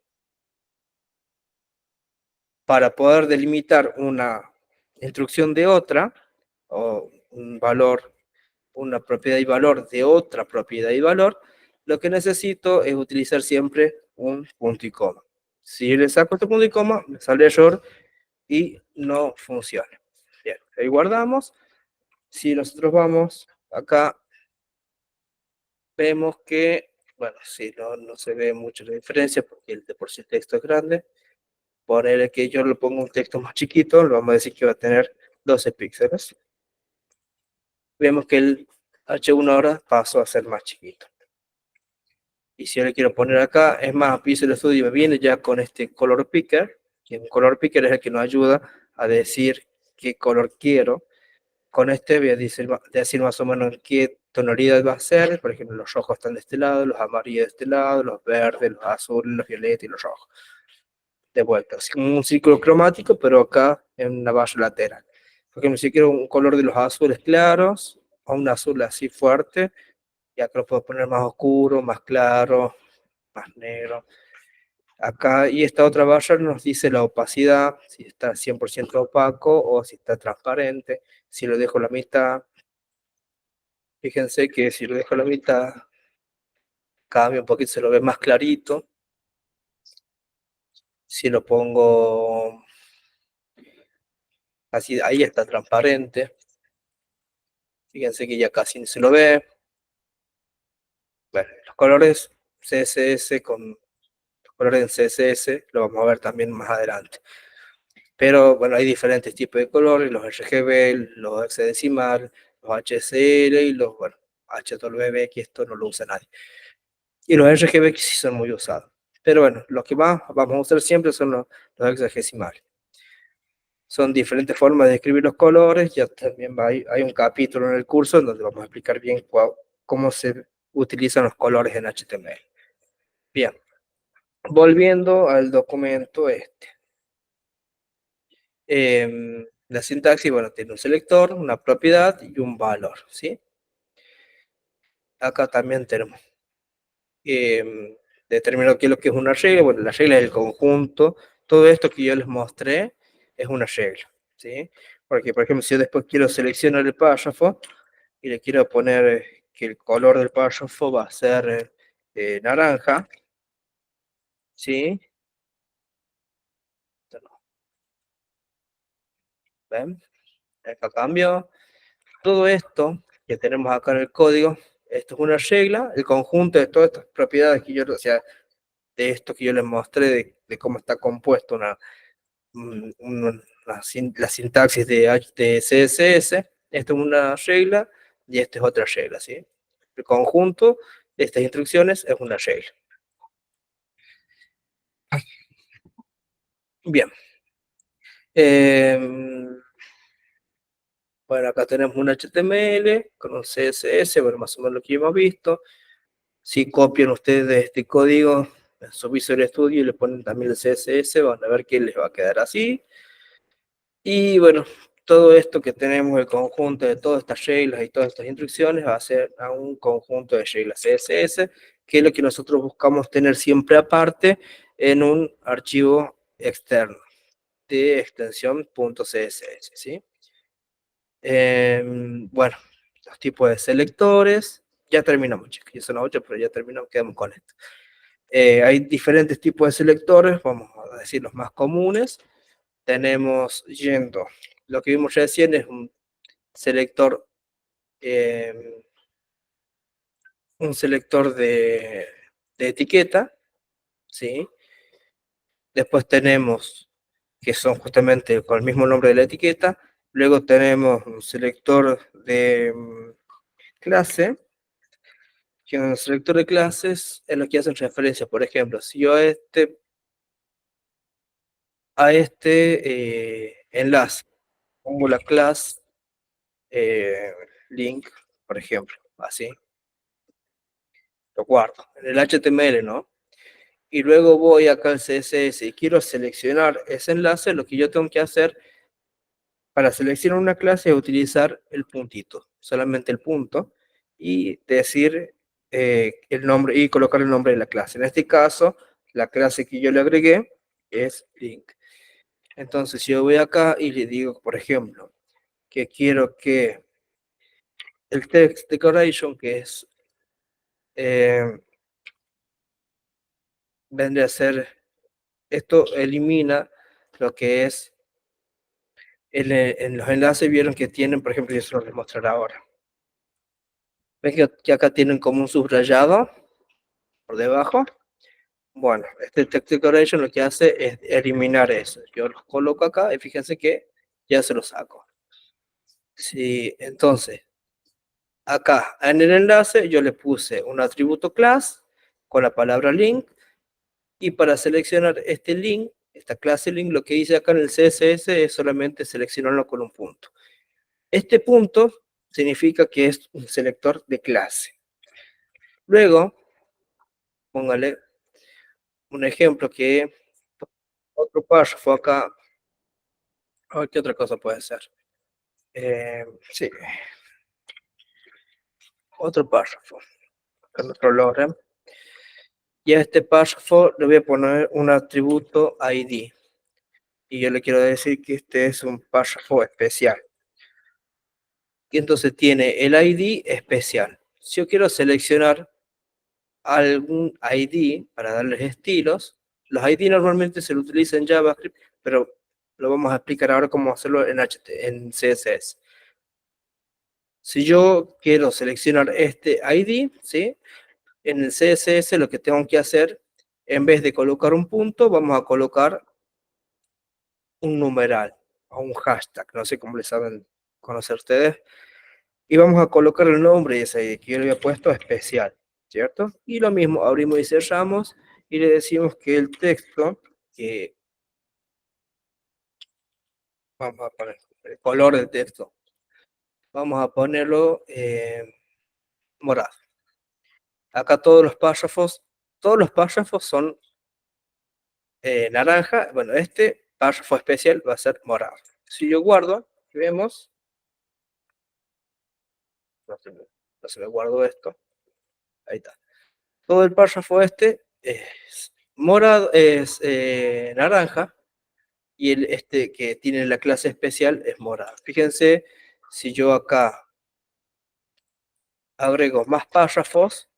Para poder delimitar una instrucción de otra, o un valor, una propiedad y valor de otra propiedad y valor, lo que necesito es utilizar siempre un punto y coma. Si le saco este punto y coma, me sale error y no funciona. Bien, ahí guardamos. Si nosotros vamos acá, vemos que, bueno, sí, no se ve mucha diferencia porque de por sí el texto es grande. Ponerle que yo le pongo un texto más chiquito, lo vamos a decir que va a tener 12 píxeles. Vemos que el H1 ahora pasó a ser más chiquito. Y si yo le quiero poner acá, es más, Visual Studio viene ya con este color picker, que un color picker es el que nos ayuda a decir qué color quiero. Con este voy a decir más o menos qué tonalidad va a ser. Por ejemplo, los rojos están de este lado, los amarillos de este lado, los verdes, los azules, los violetas y los rojos. De vuelta, así como un círculo cromático, pero acá en una barra lateral. Por ejemplo, si quiero un color de los azules claros, o un azul así fuerte, y acá lo puedo poner más oscuro, más claro, más negro. Acá, y esta otra barra nos dice la opacidad, si está 100% opaco o si está transparente. Si lo dejo a la mitad, fíjense que si lo dejo a la mitad, cambia un poquito, se lo ve más clarito. Si lo pongo así, ahí está transparente. Fíjense que ya casi no se lo ve. Bueno, los colores CSS los colores en CSS lo vamos a ver también más adelante. Pero bueno, hay diferentes tipos de colores, los RGB, los hexadecimal, los HCL y los, bueno, HWB, que esto no lo usa nadie. Y los RGB que sí son muy usados. Pero bueno, los que más vamos a usar siempre son los hexadecimales. Son diferentes formas de escribir los colores, ya también hay un capítulo en el curso en donde vamos a explicar bien cómo se utilizan los colores en HTML. Bien, volviendo al documento este. La sintaxis, bueno, tiene un selector, una propiedad y un valor, ¿sí? Acá también tenemos determinado qué es lo que es una regla. Bueno, la regla es el conjunto. Todo esto que yo les mostré es una regla, ¿sí? Porque, por ejemplo, si yo después quiero seleccionar el párrafo y le quiero poner que el color del párrafo va a ser naranja, ¿sí? ¿Ven? Acá cambió. Todo esto que tenemos acá en el código, esto es una regla, el conjunto de todas estas propiedades que yo, o sea, de esto que yo les mostré, de cómo está compuesto la sintaxis de CSS, esto es una regla y esta es otra regla, ¿sí? El conjunto de estas instrucciones es una regla. Bien. Bueno, acá tenemos un HTML con un CSS, bueno, más o menos lo que hemos visto. Si copian ustedes este código en su Visual Studio y le ponen también el CSS, van a ver que les va a quedar así. Y bueno, todo esto que tenemos, el conjunto de todas estas reglas y todas estas instrucciones, va a ser a un conjunto de reglas CSS, que es lo que nosotros buscamos tener siempre aparte en un archivo externo de extensión .css, ¿sí? Bueno, los tipos de selectores, ya terminamos, chicos, ya son las 8, pero ya terminamos, quedamos con esto. Hay diferentes tipos de selectores, vamos a decir los más comunes. Tenemos yendo, lo que vimos recién es un selector, de etiqueta, ¿sí? Después tenemos, que son justamente con el mismo nombre de la etiqueta. Luego tenemos un selector de clase, que en el selector de clases es lo que hacen referencia. Por ejemplo, si yo a este enlace pongo la clase link, por ejemplo, así, lo guardo en el HTML, ¿no? Y luego voy acá al CSS y quiero seleccionar ese enlace. Lo que yo tengo que hacer para seleccionar una clase es utilizar el puntito, solamente el punto, y decir el nombre y colocar el nombre de la clase. En este caso, la clase que yo le agregué es link. Entonces, si yo voy acá y le digo, por ejemplo, que quiero que el text decoration, que es vendría a ser, esto elimina lo que es en los enlaces. Vieron que tienen, por ejemplo, yo se los voy a mostrar ahora. ¿Ven que acá tienen como un subrayado por debajo? Bueno, este text decoration lo que hace es eliminar eso. Yo los coloco acá y fíjense que ya se los saco. Sí, entonces, acá en el enlace yo le puse un atributo class con la palabra link, y para seleccionar este link, esta clase link, lo que hice acá en el CSS es solamente seleccionarlo con un punto. Este punto significa que es un selector de clase. Luego, póngale un ejemplo que otro párrafo acá. A ver qué otra cosa puede ser. Sí, otro párrafo con otro lorem. Y a este párrafo le voy a poner un atributo ID. Y yo le quiero decir que este es un párrafo especial. Y entonces tiene el ID especial. Si yo quiero seleccionar algún ID para darles estilos, los ID normalmente se lo utiliza en JavaScript, pero lo vamos a explicar ahora cómo hacerlo en CSS. Si yo quiero seleccionar este ID, ¿sí? En el CSS lo que tengo que hacer, en vez de colocar un punto, vamos a colocar un numeral o un hashtag, no sé cómo le saben conocer ustedes, y vamos a colocar el nombre de ese ID que yo le había puesto especial, ¿cierto? Y lo mismo, abrimos y cerramos y le decimos que el texto, que vamos a poner el color del texto, vamos a ponerlo morado. Acá todos los párrafos son naranja. Bueno, este párrafo especial va a ser morado. Si yo guardo, vemos, no se me guardo esto, ahí está. Todo el párrafo este es morado, es naranja, y este que tiene la clase especial es morado. Fíjense, si yo acá agrego más párrafos,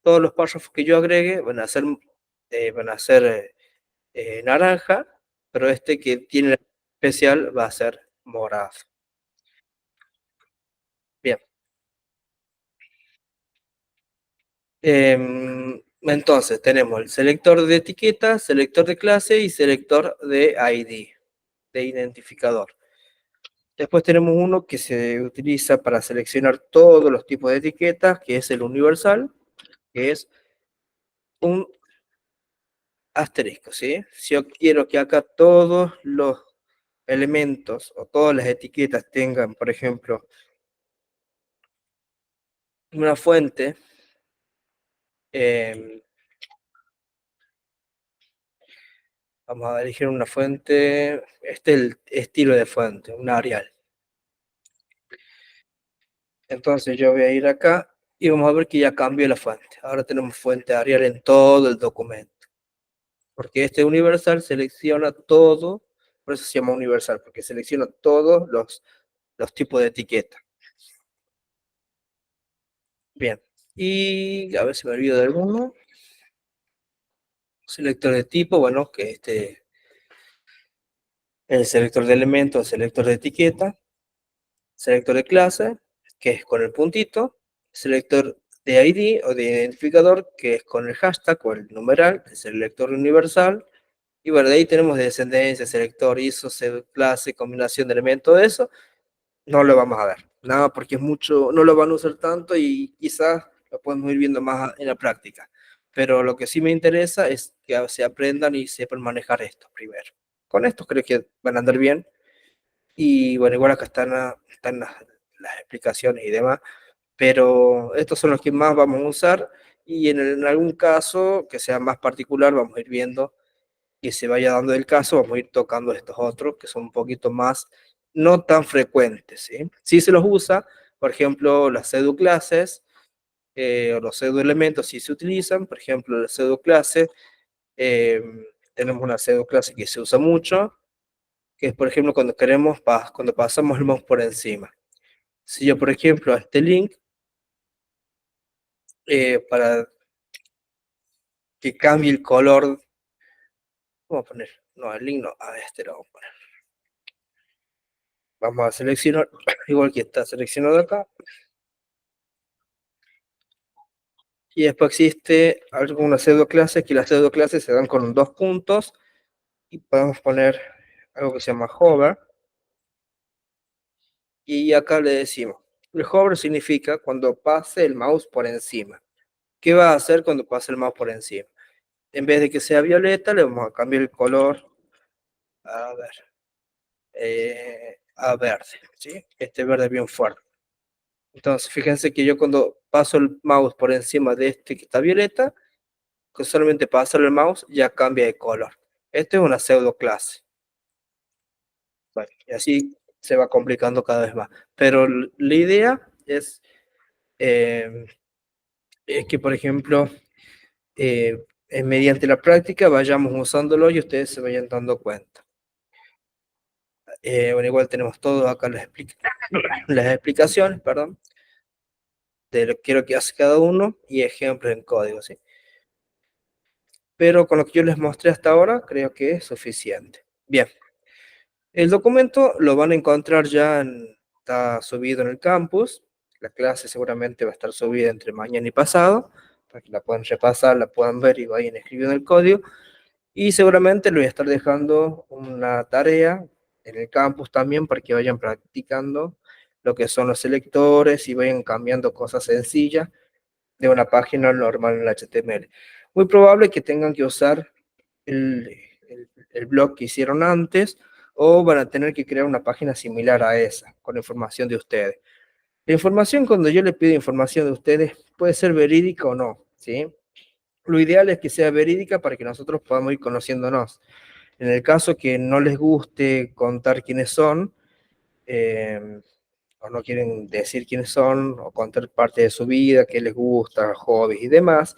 todos los párrafos que yo agregue van a ser naranja, pero este que tiene la especial va a ser morado. Bien. Entonces tenemos el selector de etiqueta, selector de clase y selector de ID, de identificador. Después tenemos uno que se utiliza para seleccionar todos los tipos de etiquetas, que es el universal, que es un asterisco, ¿sí? Si yo quiero que acá todos los elementos o todas las etiquetas tengan, por ejemplo, una fuente, vamos a elegir una fuente, este es el estilo de fuente, un Arial. Entonces yo voy a ir acá y vamos a ver que ya cambió la fuente. Ahora tenemos fuente Arial en todo el documento. Porque este universal selecciona todo, por eso se llama universal, porque selecciona todos los tipos de etiqueta. Bien, y a ver si me olvido de alguno. Selector de tipo, bueno, que el selector de elementos, el selector de etiqueta, selector de clase, que es con el puntito, selector de ID o de identificador, que es con el hashtag o el numeral, el selector universal, y bueno, de ahí tenemos descendencia, selector, ISO, clase, combinación de elementos, eso, no lo vamos a ver, nada, porque es mucho, no lo van a usar tanto y quizás lo podemos ir viendo más en la práctica. Pero lo que sí me interesa es que se aprendan y sepan manejar esto primero. Con esto creo que van a andar bien. Y bueno, igual acá están las explicaciones y demás, pero estos son los que más vamos a usar y en algún caso que sea más particular vamos a ir viendo que se vaya dando el caso, vamos a ir tocando estos otros que son un poquito más, no tan frecuentes, ¿sí? Sí se los usa, por ejemplo, las pseudo clases o los pseudo elementos sí se utilizan, por ejemplo, la pseudo clase, eh, tenemos una pseudo clase que se usa mucho, que es, por ejemplo, cuando queremos, cuando pasamos el mouse por encima. Si yo, por ejemplo, a este link, para que cambie el color, vamos a poner, no, el link no, a este lo vamos a poner. Vamos a seleccionar, igual que está seleccionado acá. Y después existe algunas pseudo clases, que las pseudo clases se dan con 2 puntos, y podemos poner algo que se llama hover, y acá le decimos, el hover significa cuando pase el mouse por encima. ¿Qué va a hacer cuando pase el mouse por encima? En vez de que sea violeta, le vamos a cambiar el color, a ver, a verde, ¿sí? Este verde bien fuerte. Entonces, fíjense que yo cuando paso el mouse por encima de este que está violeta, que solamente pasar el mouse ya cambia de color. Esto es una pseudo clase. Bueno, y así se va complicando cada vez más. Pero la idea eh, es que, por ejemplo, mediante la práctica vayamos usándolo y ustedes se vayan dando cuenta. Bueno, igual tenemos todo acá las explicaciones, perdón, de lo que hace cada uno y ejemplos en código, ¿sí? Pero con lo que yo les mostré hasta ahora, creo que es suficiente. Bien, el documento lo van a encontrar ya, está subido en el campus. La clase seguramente va a estar subida entre mañana y pasado, para que la puedan repasar, la puedan ver y vayan escribiendo el código. Y seguramente le voy a estar dejando una tarea en el campus también para que vayan practicando lo que son los selectores y vayan cambiando cosas sencillas de una página normal en el HTML. Muy probable que tengan que usar el blog que hicieron antes o van a tener que crear una página similar a esa con información de ustedes. La información, cuando yo le pido información de ustedes, puede ser verídica o no, ¿sí? Lo ideal es que sea verídica para que nosotros podamos ir conociéndonos. En el caso que no les guste contar quiénes son, o no quieren decir quiénes son, o contar parte de su vida, qué les gusta, hobbies y demás,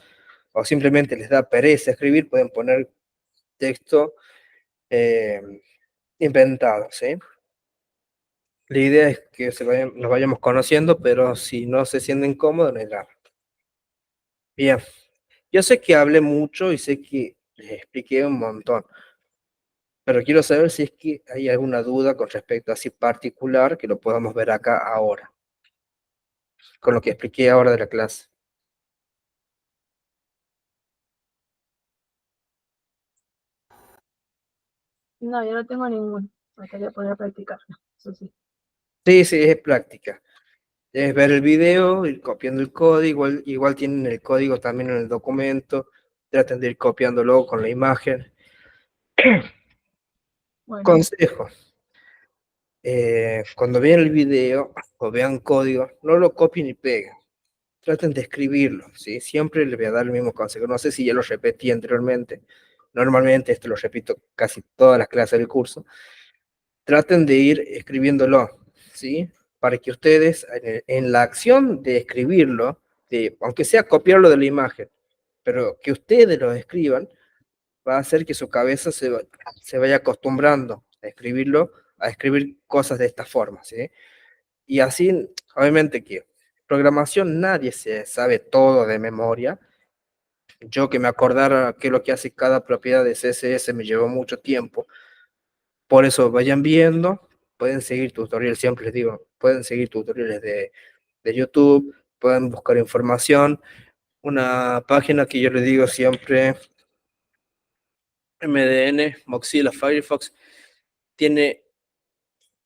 o simplemente les da pereza escribir, pueden poner texto eh, inventado, ¿sí? La idea es que nos vayamos conociendo, pero si no se sienten cómodos, no hay drama. Bien, yo sé que hablé mucho y sé que les expliqué un montón, pero quiero saber si es que hay alguna duda con respecto a así particular que lo podamos ver acá ahora, con lo que expliqué ahora de la clase. No, yo no tengo ninguno. Me gustaría poder practicar. Eso sí. Sí, sí, es práctica. Es ver el video, ir copiando el código, igual tienen el código también en el documento, traten de ir copiándolo con la imagen. Bueno, Consejo, cuando vean el video o vean código, no lo copien y peguen. Traten de escribirlo, ¿sí? Siempre les voy a dar el mismo consejo. No sé si ya lo repetí anteriormente. Normalmente esto lo repito casi todas las clases del curso. Traten de ir escribiéndolo, ¿sí? Para que ustedes, en la acción de escribirlo, aunque sea copiarlo de la imagen, pero que ustedes lo escriban, va a hacer que su cabeza se vaya acostumbrando a escribirlo, a escribir cosas de esta forma, ¿sí? Y así, obviamente que programación nadie se sabe todo de memoria. Yo que me acordara qué es lo que hace cada propiedad de CSS me llevó mucho tiempo. Por eso vayan viendo, pueden seguir tutoriales, siempre les digo, pueden seguir tutoriales de YouTube, pueden buscar información. Una página que yo les digo siempre, MDN, Mozilla Firefox, tiene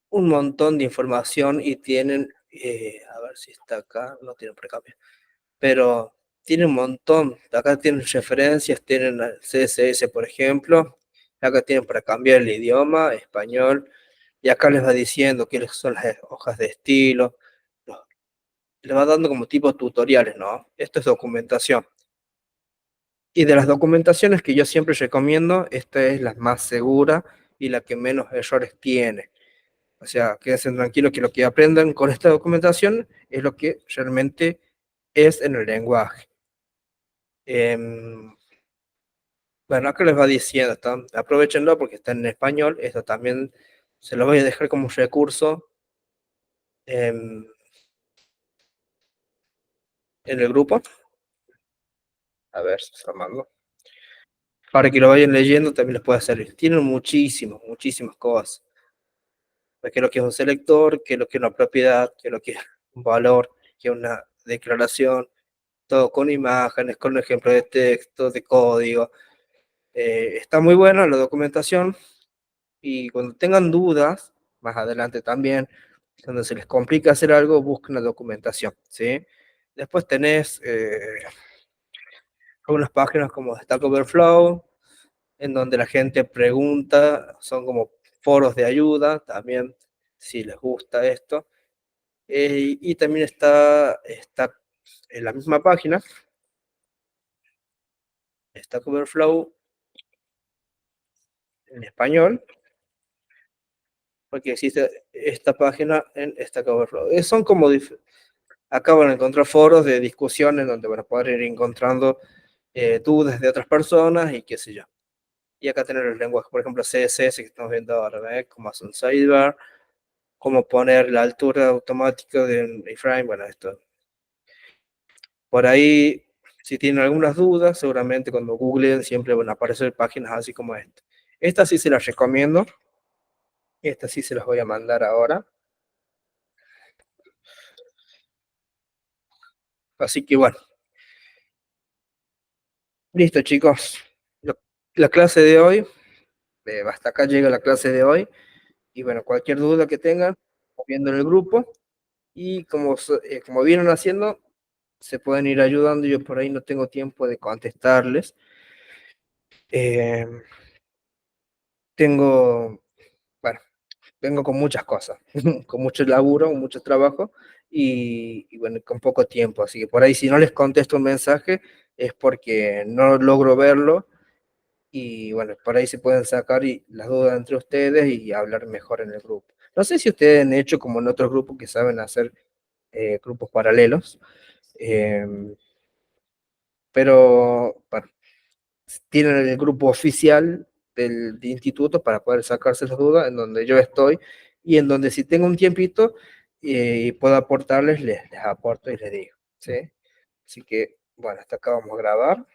un montón de información y tienen, a ver si está acá, no tiene precambio, pero tiene un montón. Acá tienen referencias, tienen el CSS, por ejemplo, acá tienen para cambiar el idioma, español, y acá les va diciendo qué son las hojas de estilo, les va dando como tipo tutoriales, ¿no? Esto es documentación. Y de las documentaciones que yo siempre recomiendo, esta es la más segura y la que menos errores tiene. O sea, quédense tranquilos que lo que aprendan con esta documentación es lo que realmente es en el lenguaje. Bueno, acá les va diciendo, aprovechenlo porque está en español, esto también se lo voy a dejar como recurso en el grupo. A ver, se está armando. Para que lo vayan leyendo también les puede servir. Tienen muchísimas cosas. Qué es lo que es un selector, qué es lo que es una propiedad, qué es lo que es un valor, qué es una declaración, todo con imágenes, con ejemplos de texto, de código. Está muy buena la documentación y cuando tengan dudas, más adelante también, cuando se les complica hacer algo, busquen la documentación, ¿sí? Después tenés algunas páginas como Stack Overflow, en donde la gente pregunta, son como foros de ayuda, también si les gusta esto. Y también está en la misma página, Stack Overflow en español, porque existe esta página en Stack Overflow. Son como, acá van a encontrar foros de discusiones donde van a poder ir encontrando dudas de otras personas y qué sé yo. Y acá tener el lenguaje, por ejemplo, CSS que estamos viendo ahora, ¿eh? Como hacer un sidebar, cómo poner la altura automática de un iframe, bueno, esto. Por ahí, si tienen algunas dudas, seguramente cuando googleen siempre van a aparecer páginas así como esta. Esta sí se las recomiendo. Esta sí se las voy a mandar ahora. Así que bueno. Listo, chicos. La clase de hoy, hasta acá llega la clase de hoy. Y bueno, cualquier duda que tengan, viendo en el grupo. Y como vienen haciendo, se pueden ir ayudando. Yo por ahí no tengo tiempo de contestarles. Eh, tengo, bueno, vengo con muchas cosas, con mucho laburo, con mucho trabajo y bueno, con poco tiempo. Así que por ahí si no les contesto un mensaje es porque no logro verlo y bueno, por ahí se pueden sacar las dudas entre ustedes y hablar mejor en el grupo. No sé si ustedes han hecho como en otros grupos que saben hacer grupos paralelos, eh, pero bueno, tienen el grupo oficial del instituto para poder sacarse las dudas, en donde yo estoy, y en donde si tengo un tiempito y puedo aportarles, les aporto y les digo, ¿sí? Así que, bueno, hasta acá vamos a grabar.